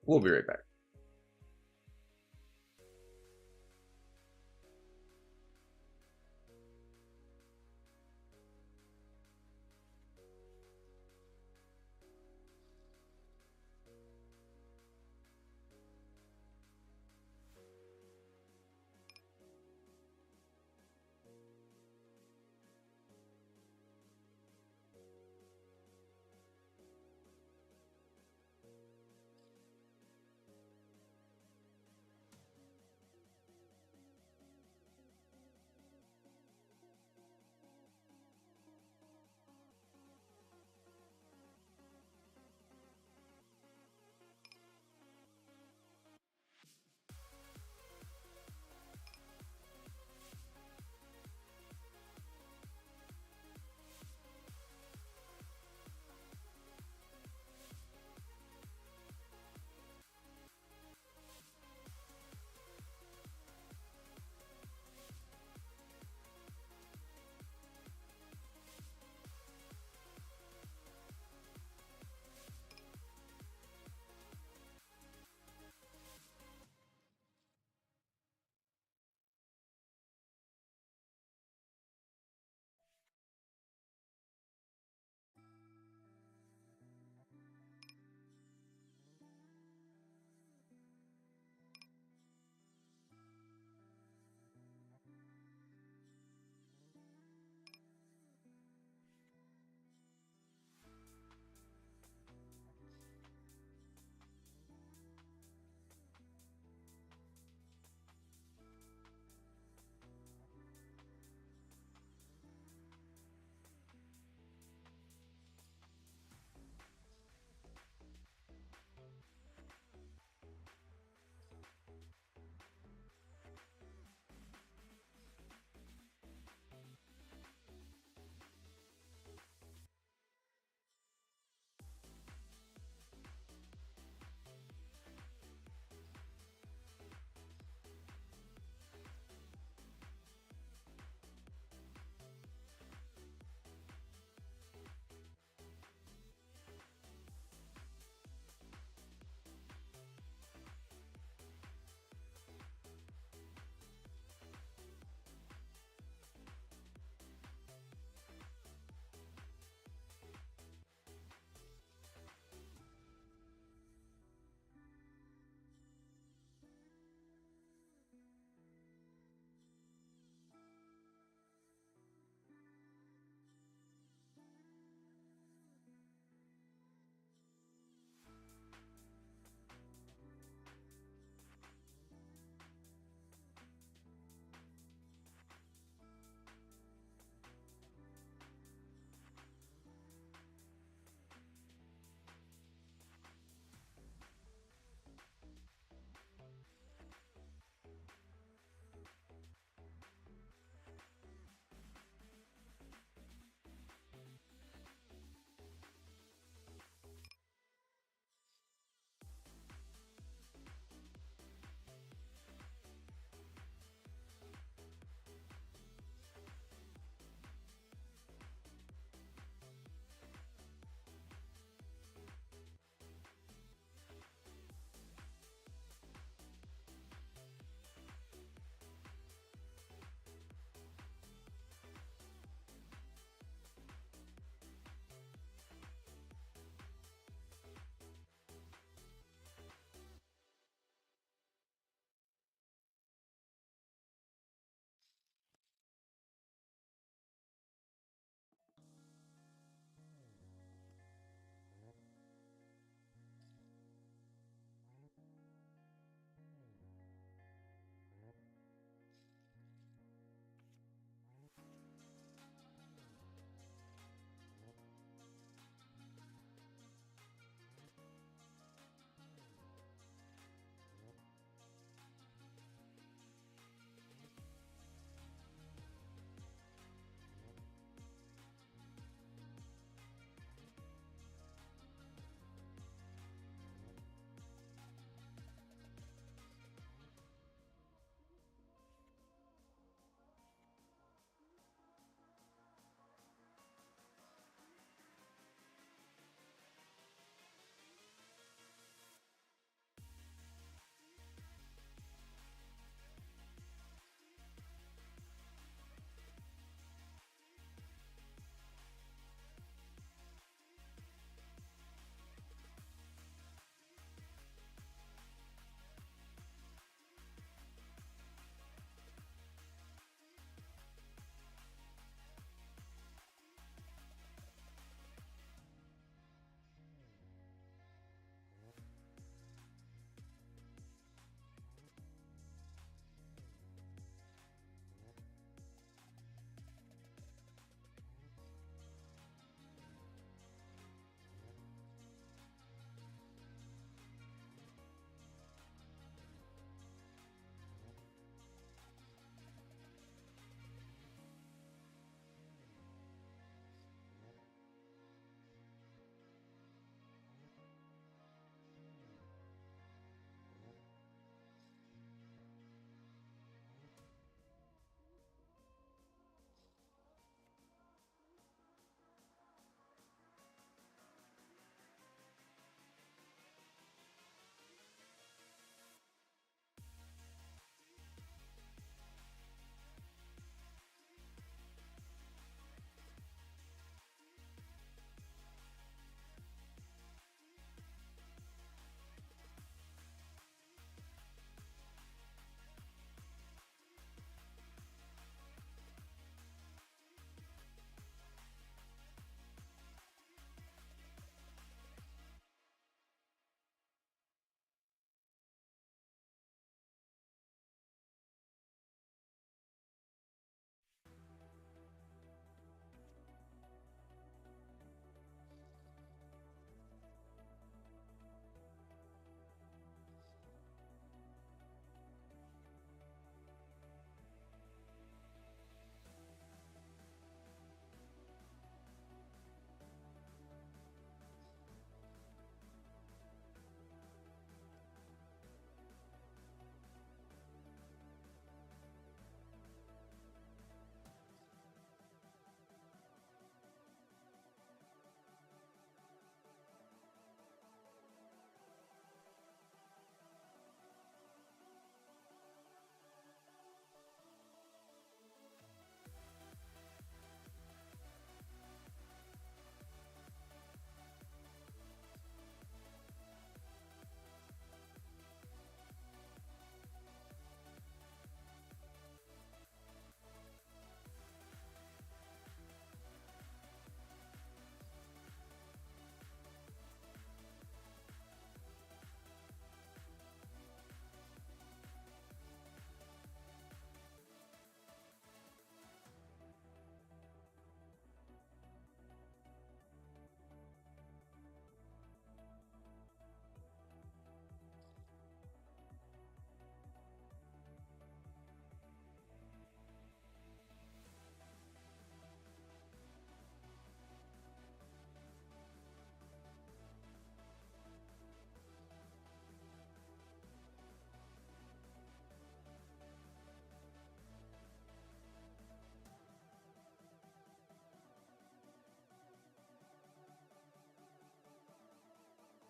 We'll be right back.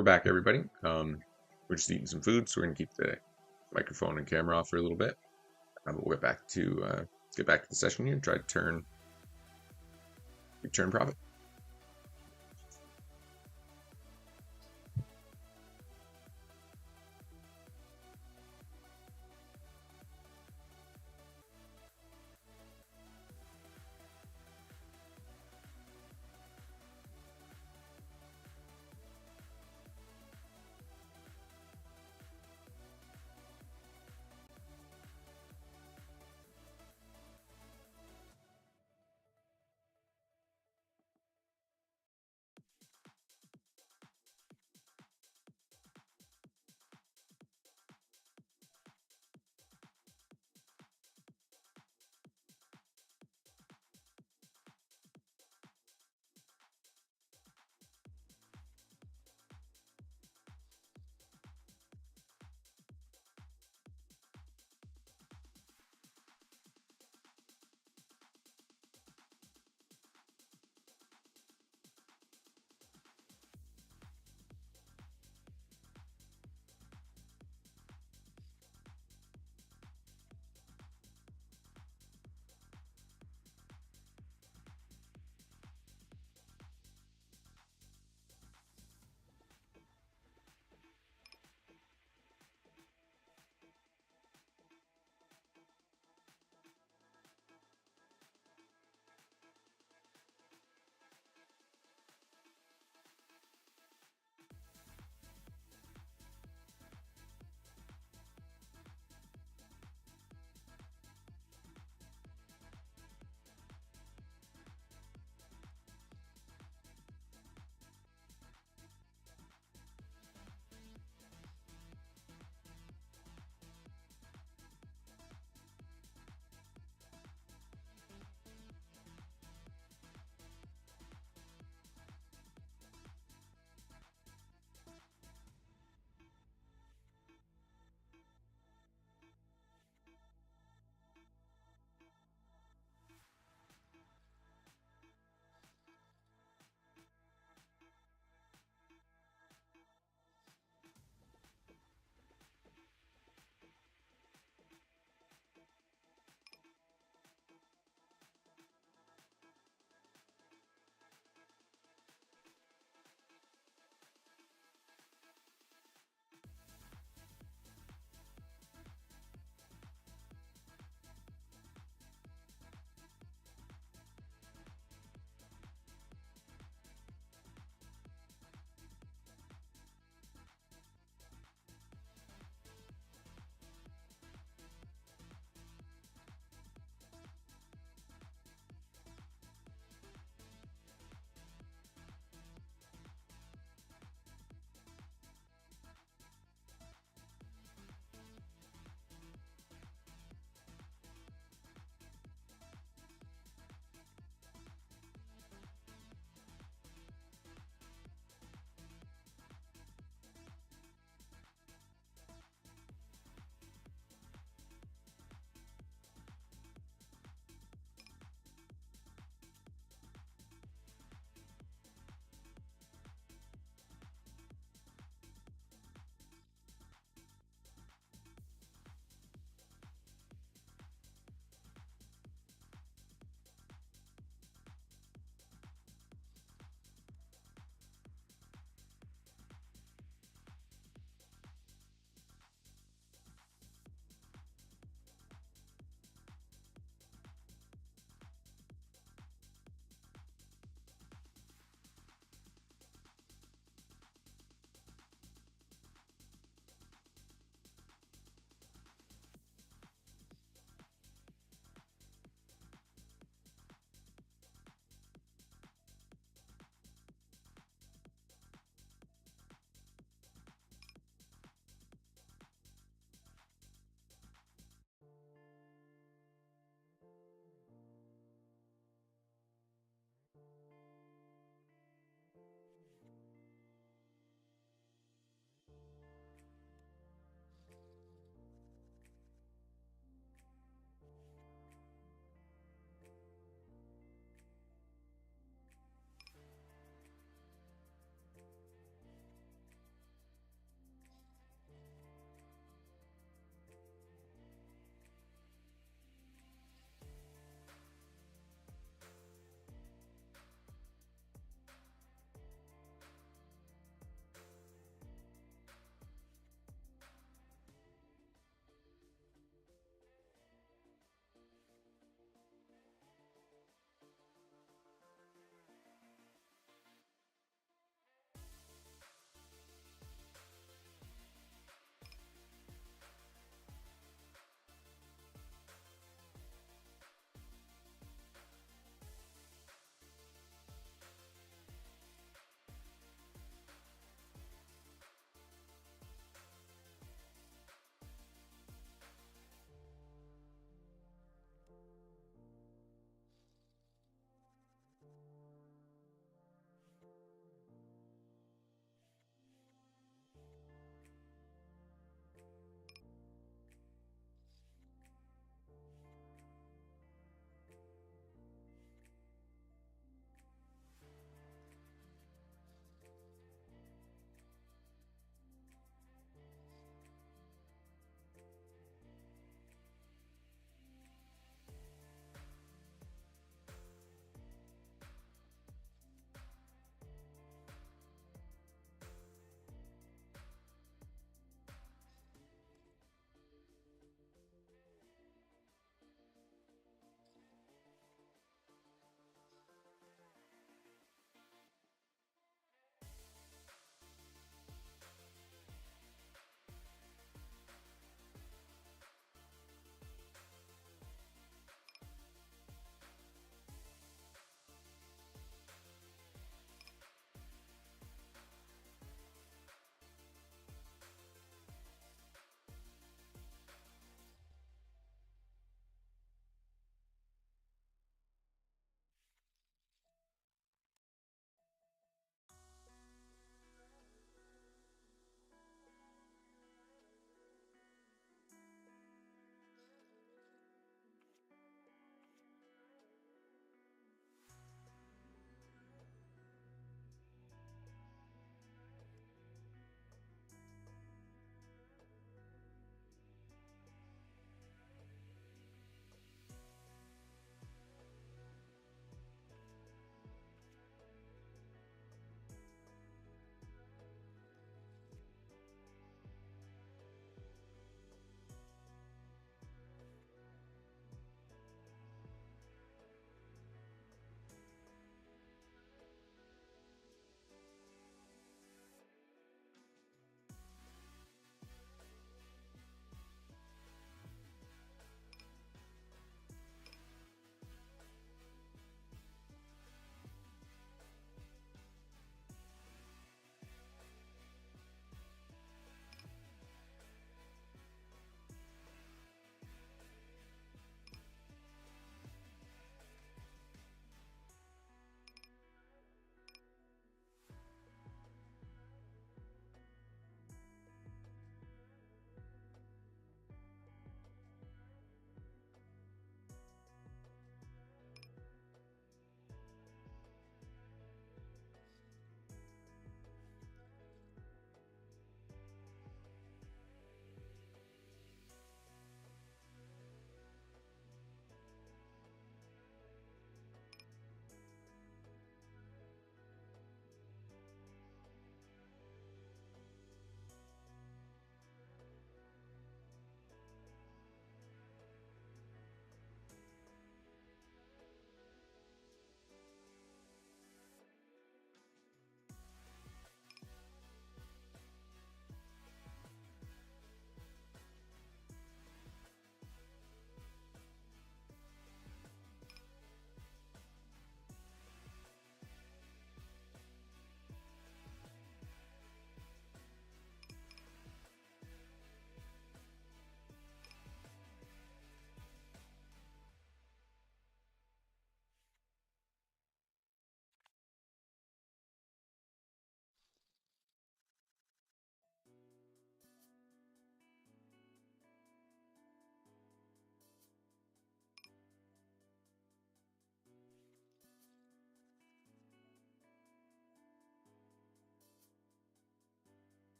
We're back, everybody. We're just eating some food, so we're gonna keep the microphone and camera off for a little bit. But we'll get back to the session here and try to turn profit.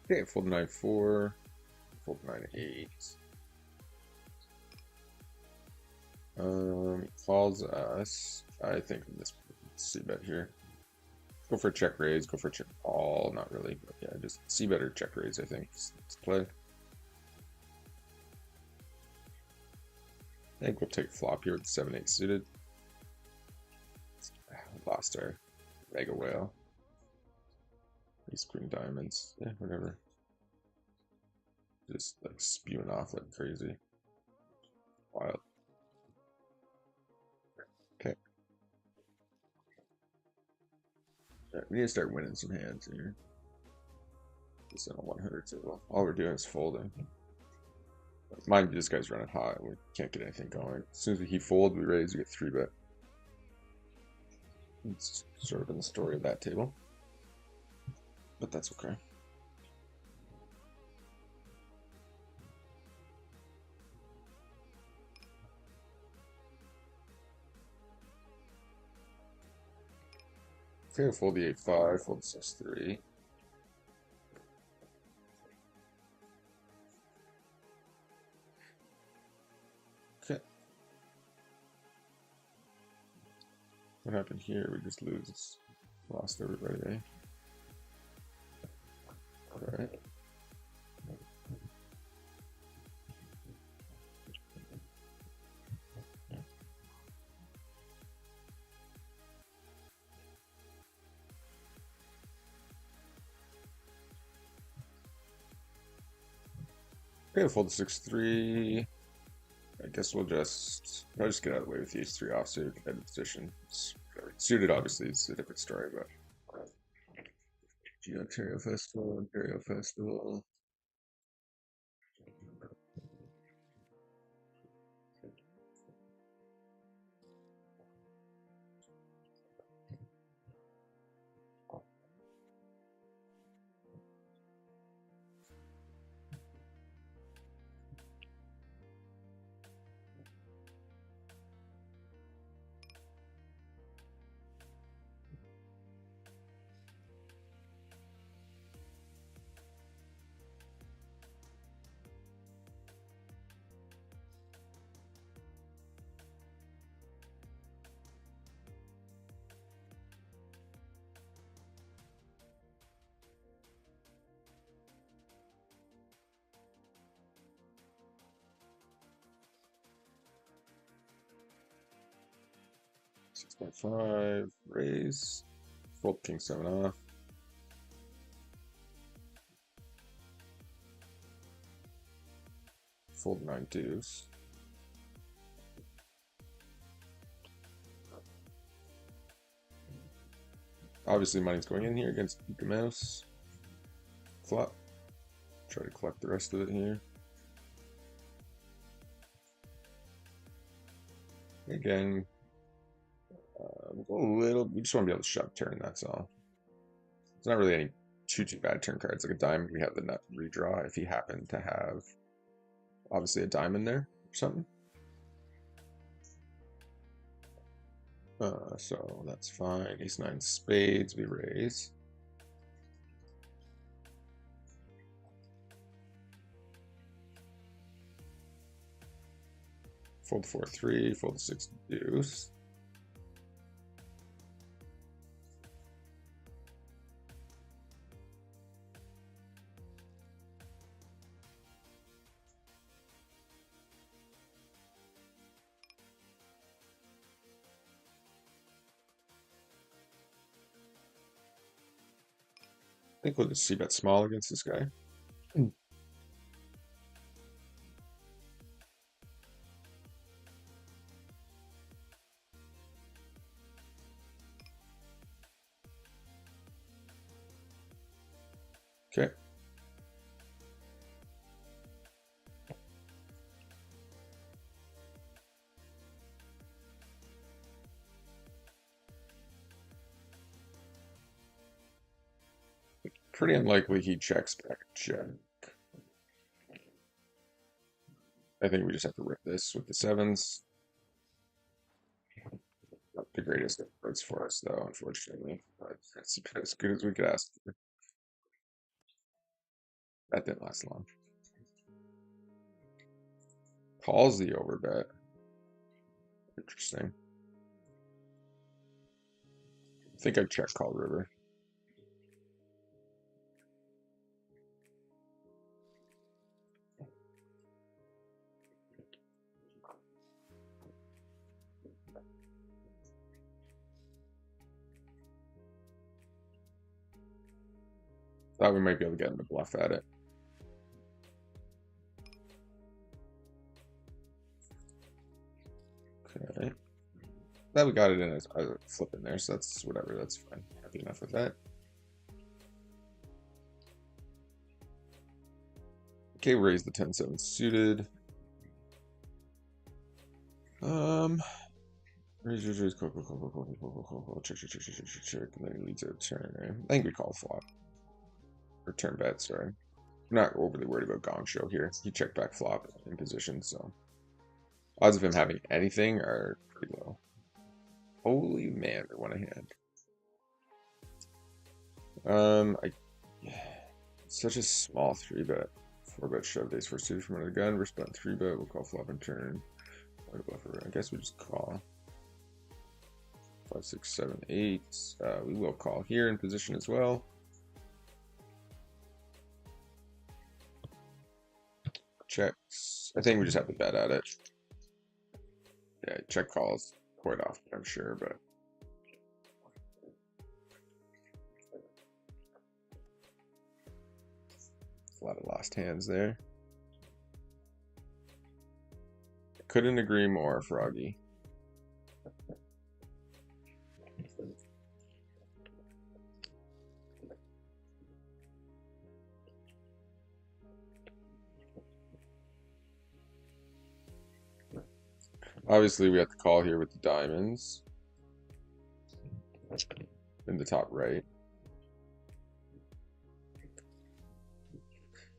Okay, fold 9-4, fold 9-8. Calls us. I think this c-bet here. Go for a check raise, go for a check call. Not really, but yeah, just c-bet or check raise, I think. Let's play. I think we'll take flop here with 7-8 suited. Lost our mega whale. Ace queen diamonds. Yeah, whatever. Just like spewing off like crazy. Wild. Okay. Yeah, we need to start winning some hands here. This on a 100 table. All we're doing is folding. Mind you, this guy's running hot. We can't get anything going. As soon as he folds, we raise, we get 3-bet. It's sort of in the story of that table. But that's okay. Okay, fold the 8-5, fold the 6-3. Okay. What happened here? We just lose. Lost everybody, eh? Alright. Okay, fold the 6-3. I guess I'll just get out of the way with the H3 offsuit, head position. Suited, obviously, is a different story, but. Ontario Festival, Ontario Festival. Six point five, raise, fold king 7 off. Fold 9 deuce. Obviously money's going in here against the mouse. Flop. Try to collect the rest of it here. Again, we'll go a little. We just want to be able to shove turn. That's all. It's not really any too bad turn cards. Like a diamond, we have the nut redraw if he happened to have obviously a diamond there or something. So that's fine. Ace 9 spades, we raise. Fold 4-3, fold 6 deuce. I think we'll just see bet small against this guy. Okay. Pretty unlikely he checks back check. I think we just have to rip this with the sevens. Not the greatest of cards for us, though, unfortunately. But it's as good as we could ask for. That didn't last long. Calls the overbet. Interesting. I think I check call river. Thought we might be able to get him to bluff at it. Okay. That we got it in as a flip in there, so that's whatever, that's fine. Happy enough with that. Okay, raise the 10-7 suited. Raise, check, and then he leads a turn, right? I think we call flop. Or turn bet, sorry. I'm not overly worried about Gong Show here. He checked back flop in position, so odds of him having anything are pretty low. Holy man, we want a hand. Such a small 3-bet. 4-bet shove days first suited from under the gun. We're spent 3-bet. We'll call flop and turn. I guess we just call. 5, 6, 7, 8. We will call here in position as well. Checks. I think we just have to bet at it. Yeah, check calls quite often, I'm sure, but a lot of lost hands there. Couldn't agree more, Froggy. Obviously, we have to call here with the diamonds in the top right.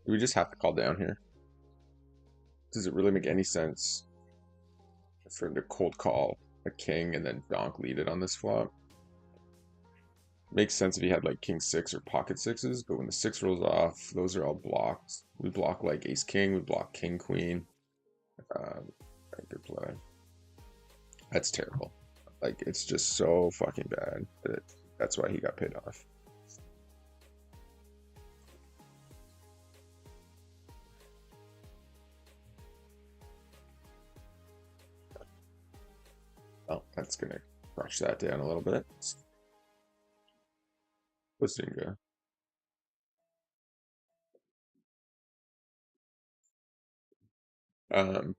Do we just have to call down here? Does it really make any sense for him to cold call a king and then donk lead it on this flop? Makes sense if he had like king 6 or pocket 6s, but when the 6 rolls off, those are all blocked. We block like ace king, we block king queen. Good play. That's terrible. Like, it's just so fucking bad that that's why he got paid off. Oh, that's gonna crush that down a little bit. Bazinga.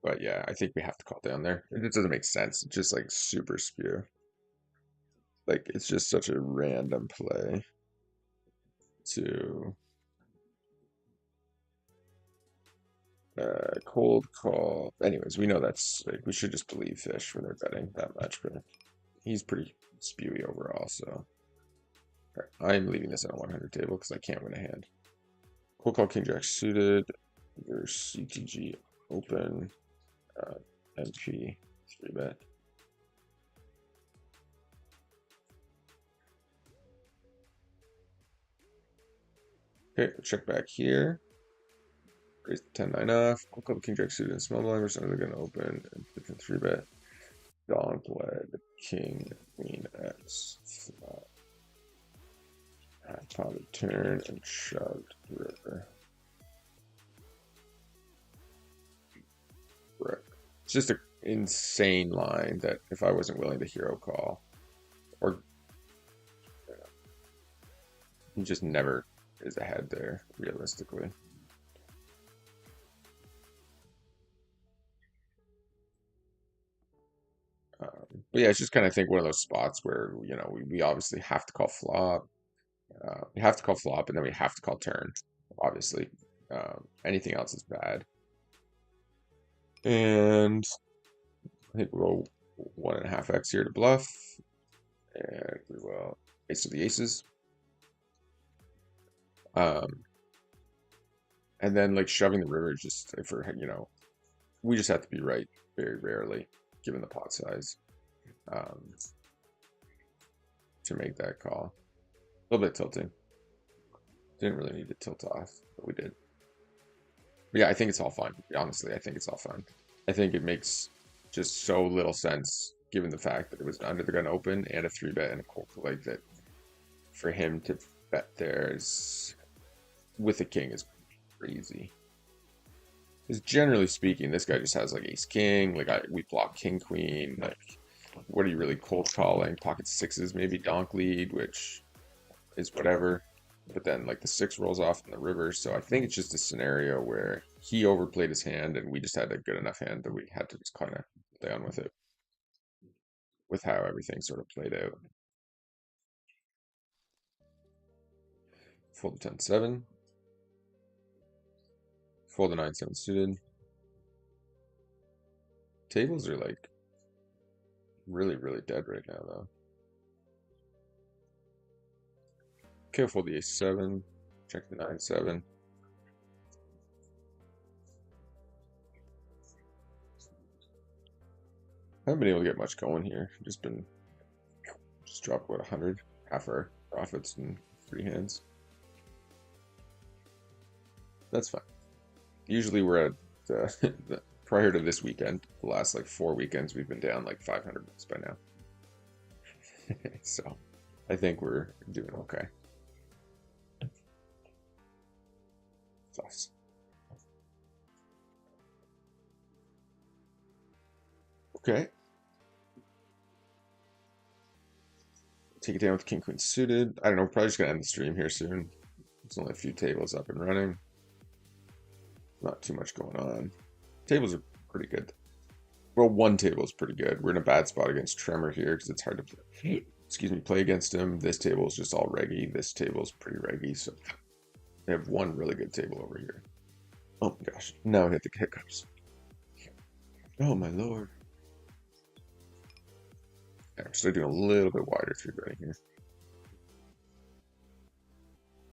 But yeah, I think we have to call down there. It just doesn't make sense. It's just like super spew. Like, it's just such a random play to cold call. Anyways, we know that's like, we should just believe fish when they're betting that much, but he's pretty spewy overall, so I'm leaving this on a 100 table because I can't win a hand. Cold call king jack suited. There's CTG open. MP 3-bet. Okay, check back here. Raise the 10-9 off. Cold call the king jack suited and small blind. We're suddenly going to open and different 3-bet. Donk led king queen X flop. Potted turn and shoved river. Brick. It's just an insane line that if I wasn't willing to hero call, or he just never is ahead there, realistically. But yeah, it's just kind of think one of those spots where, you know, we obviously have to call flop. We have to call flop, and then we have to call turn, obviously. Anything else is bad. And I think we'll 1.5x here to bluff. And we will ace of the aces. And then like shoving the river just for, you know, we just have to be right very rarely given the pot size to make that call. A little bit tilting. Didn't really need to tilt off, but we did. But yeah, I think it's all fine. Honestly, I think it's all fine. I think it makes just so little sense given the fact that it was an under the gun open and a three bet and a cold leg that for him to bet there is with a king is crazy. Because generally speaking, this guy just has like ace king. Like we block king queen. Like what are you really cold calling? Pocket sixes, maybe donk lead, which is whatever. But then like the six rolls off in the river. So I think it's just a scenario where he overplayed his hand and we just had a good enough hand that we had to just kind of play on with it, with how everything sort of played out. Fold the 10-7. Fold the 9-7 suited. Tables are like really, really dead right now though. Okay, fold the ace-7. Check the 9-7. I haven't been able to get much going here. Just dropped what 100, half our profits in 3 hands. That's fine. Usually we're at prior to this weekend, the last like 4 weekends, we've been down like 500 bucks by now. So I think we're doing okay. Plus. Okay. Take it down with king queen suited. I don't know, probably just gonna end the stream here soon. There's only a few tables up and running. Not too much going on. Tables are pretty good. Well, one table is pretty good. We're in a bad spot against Tremor here because it's hard to play. Excuse me, play against him. This table is just all reggy. This table is pretty reggy, so we have one really good table over here. Oh my gosh! Now I hit the hiccups. Oh my lord! I'm still doing a little bit wider 3-betting here.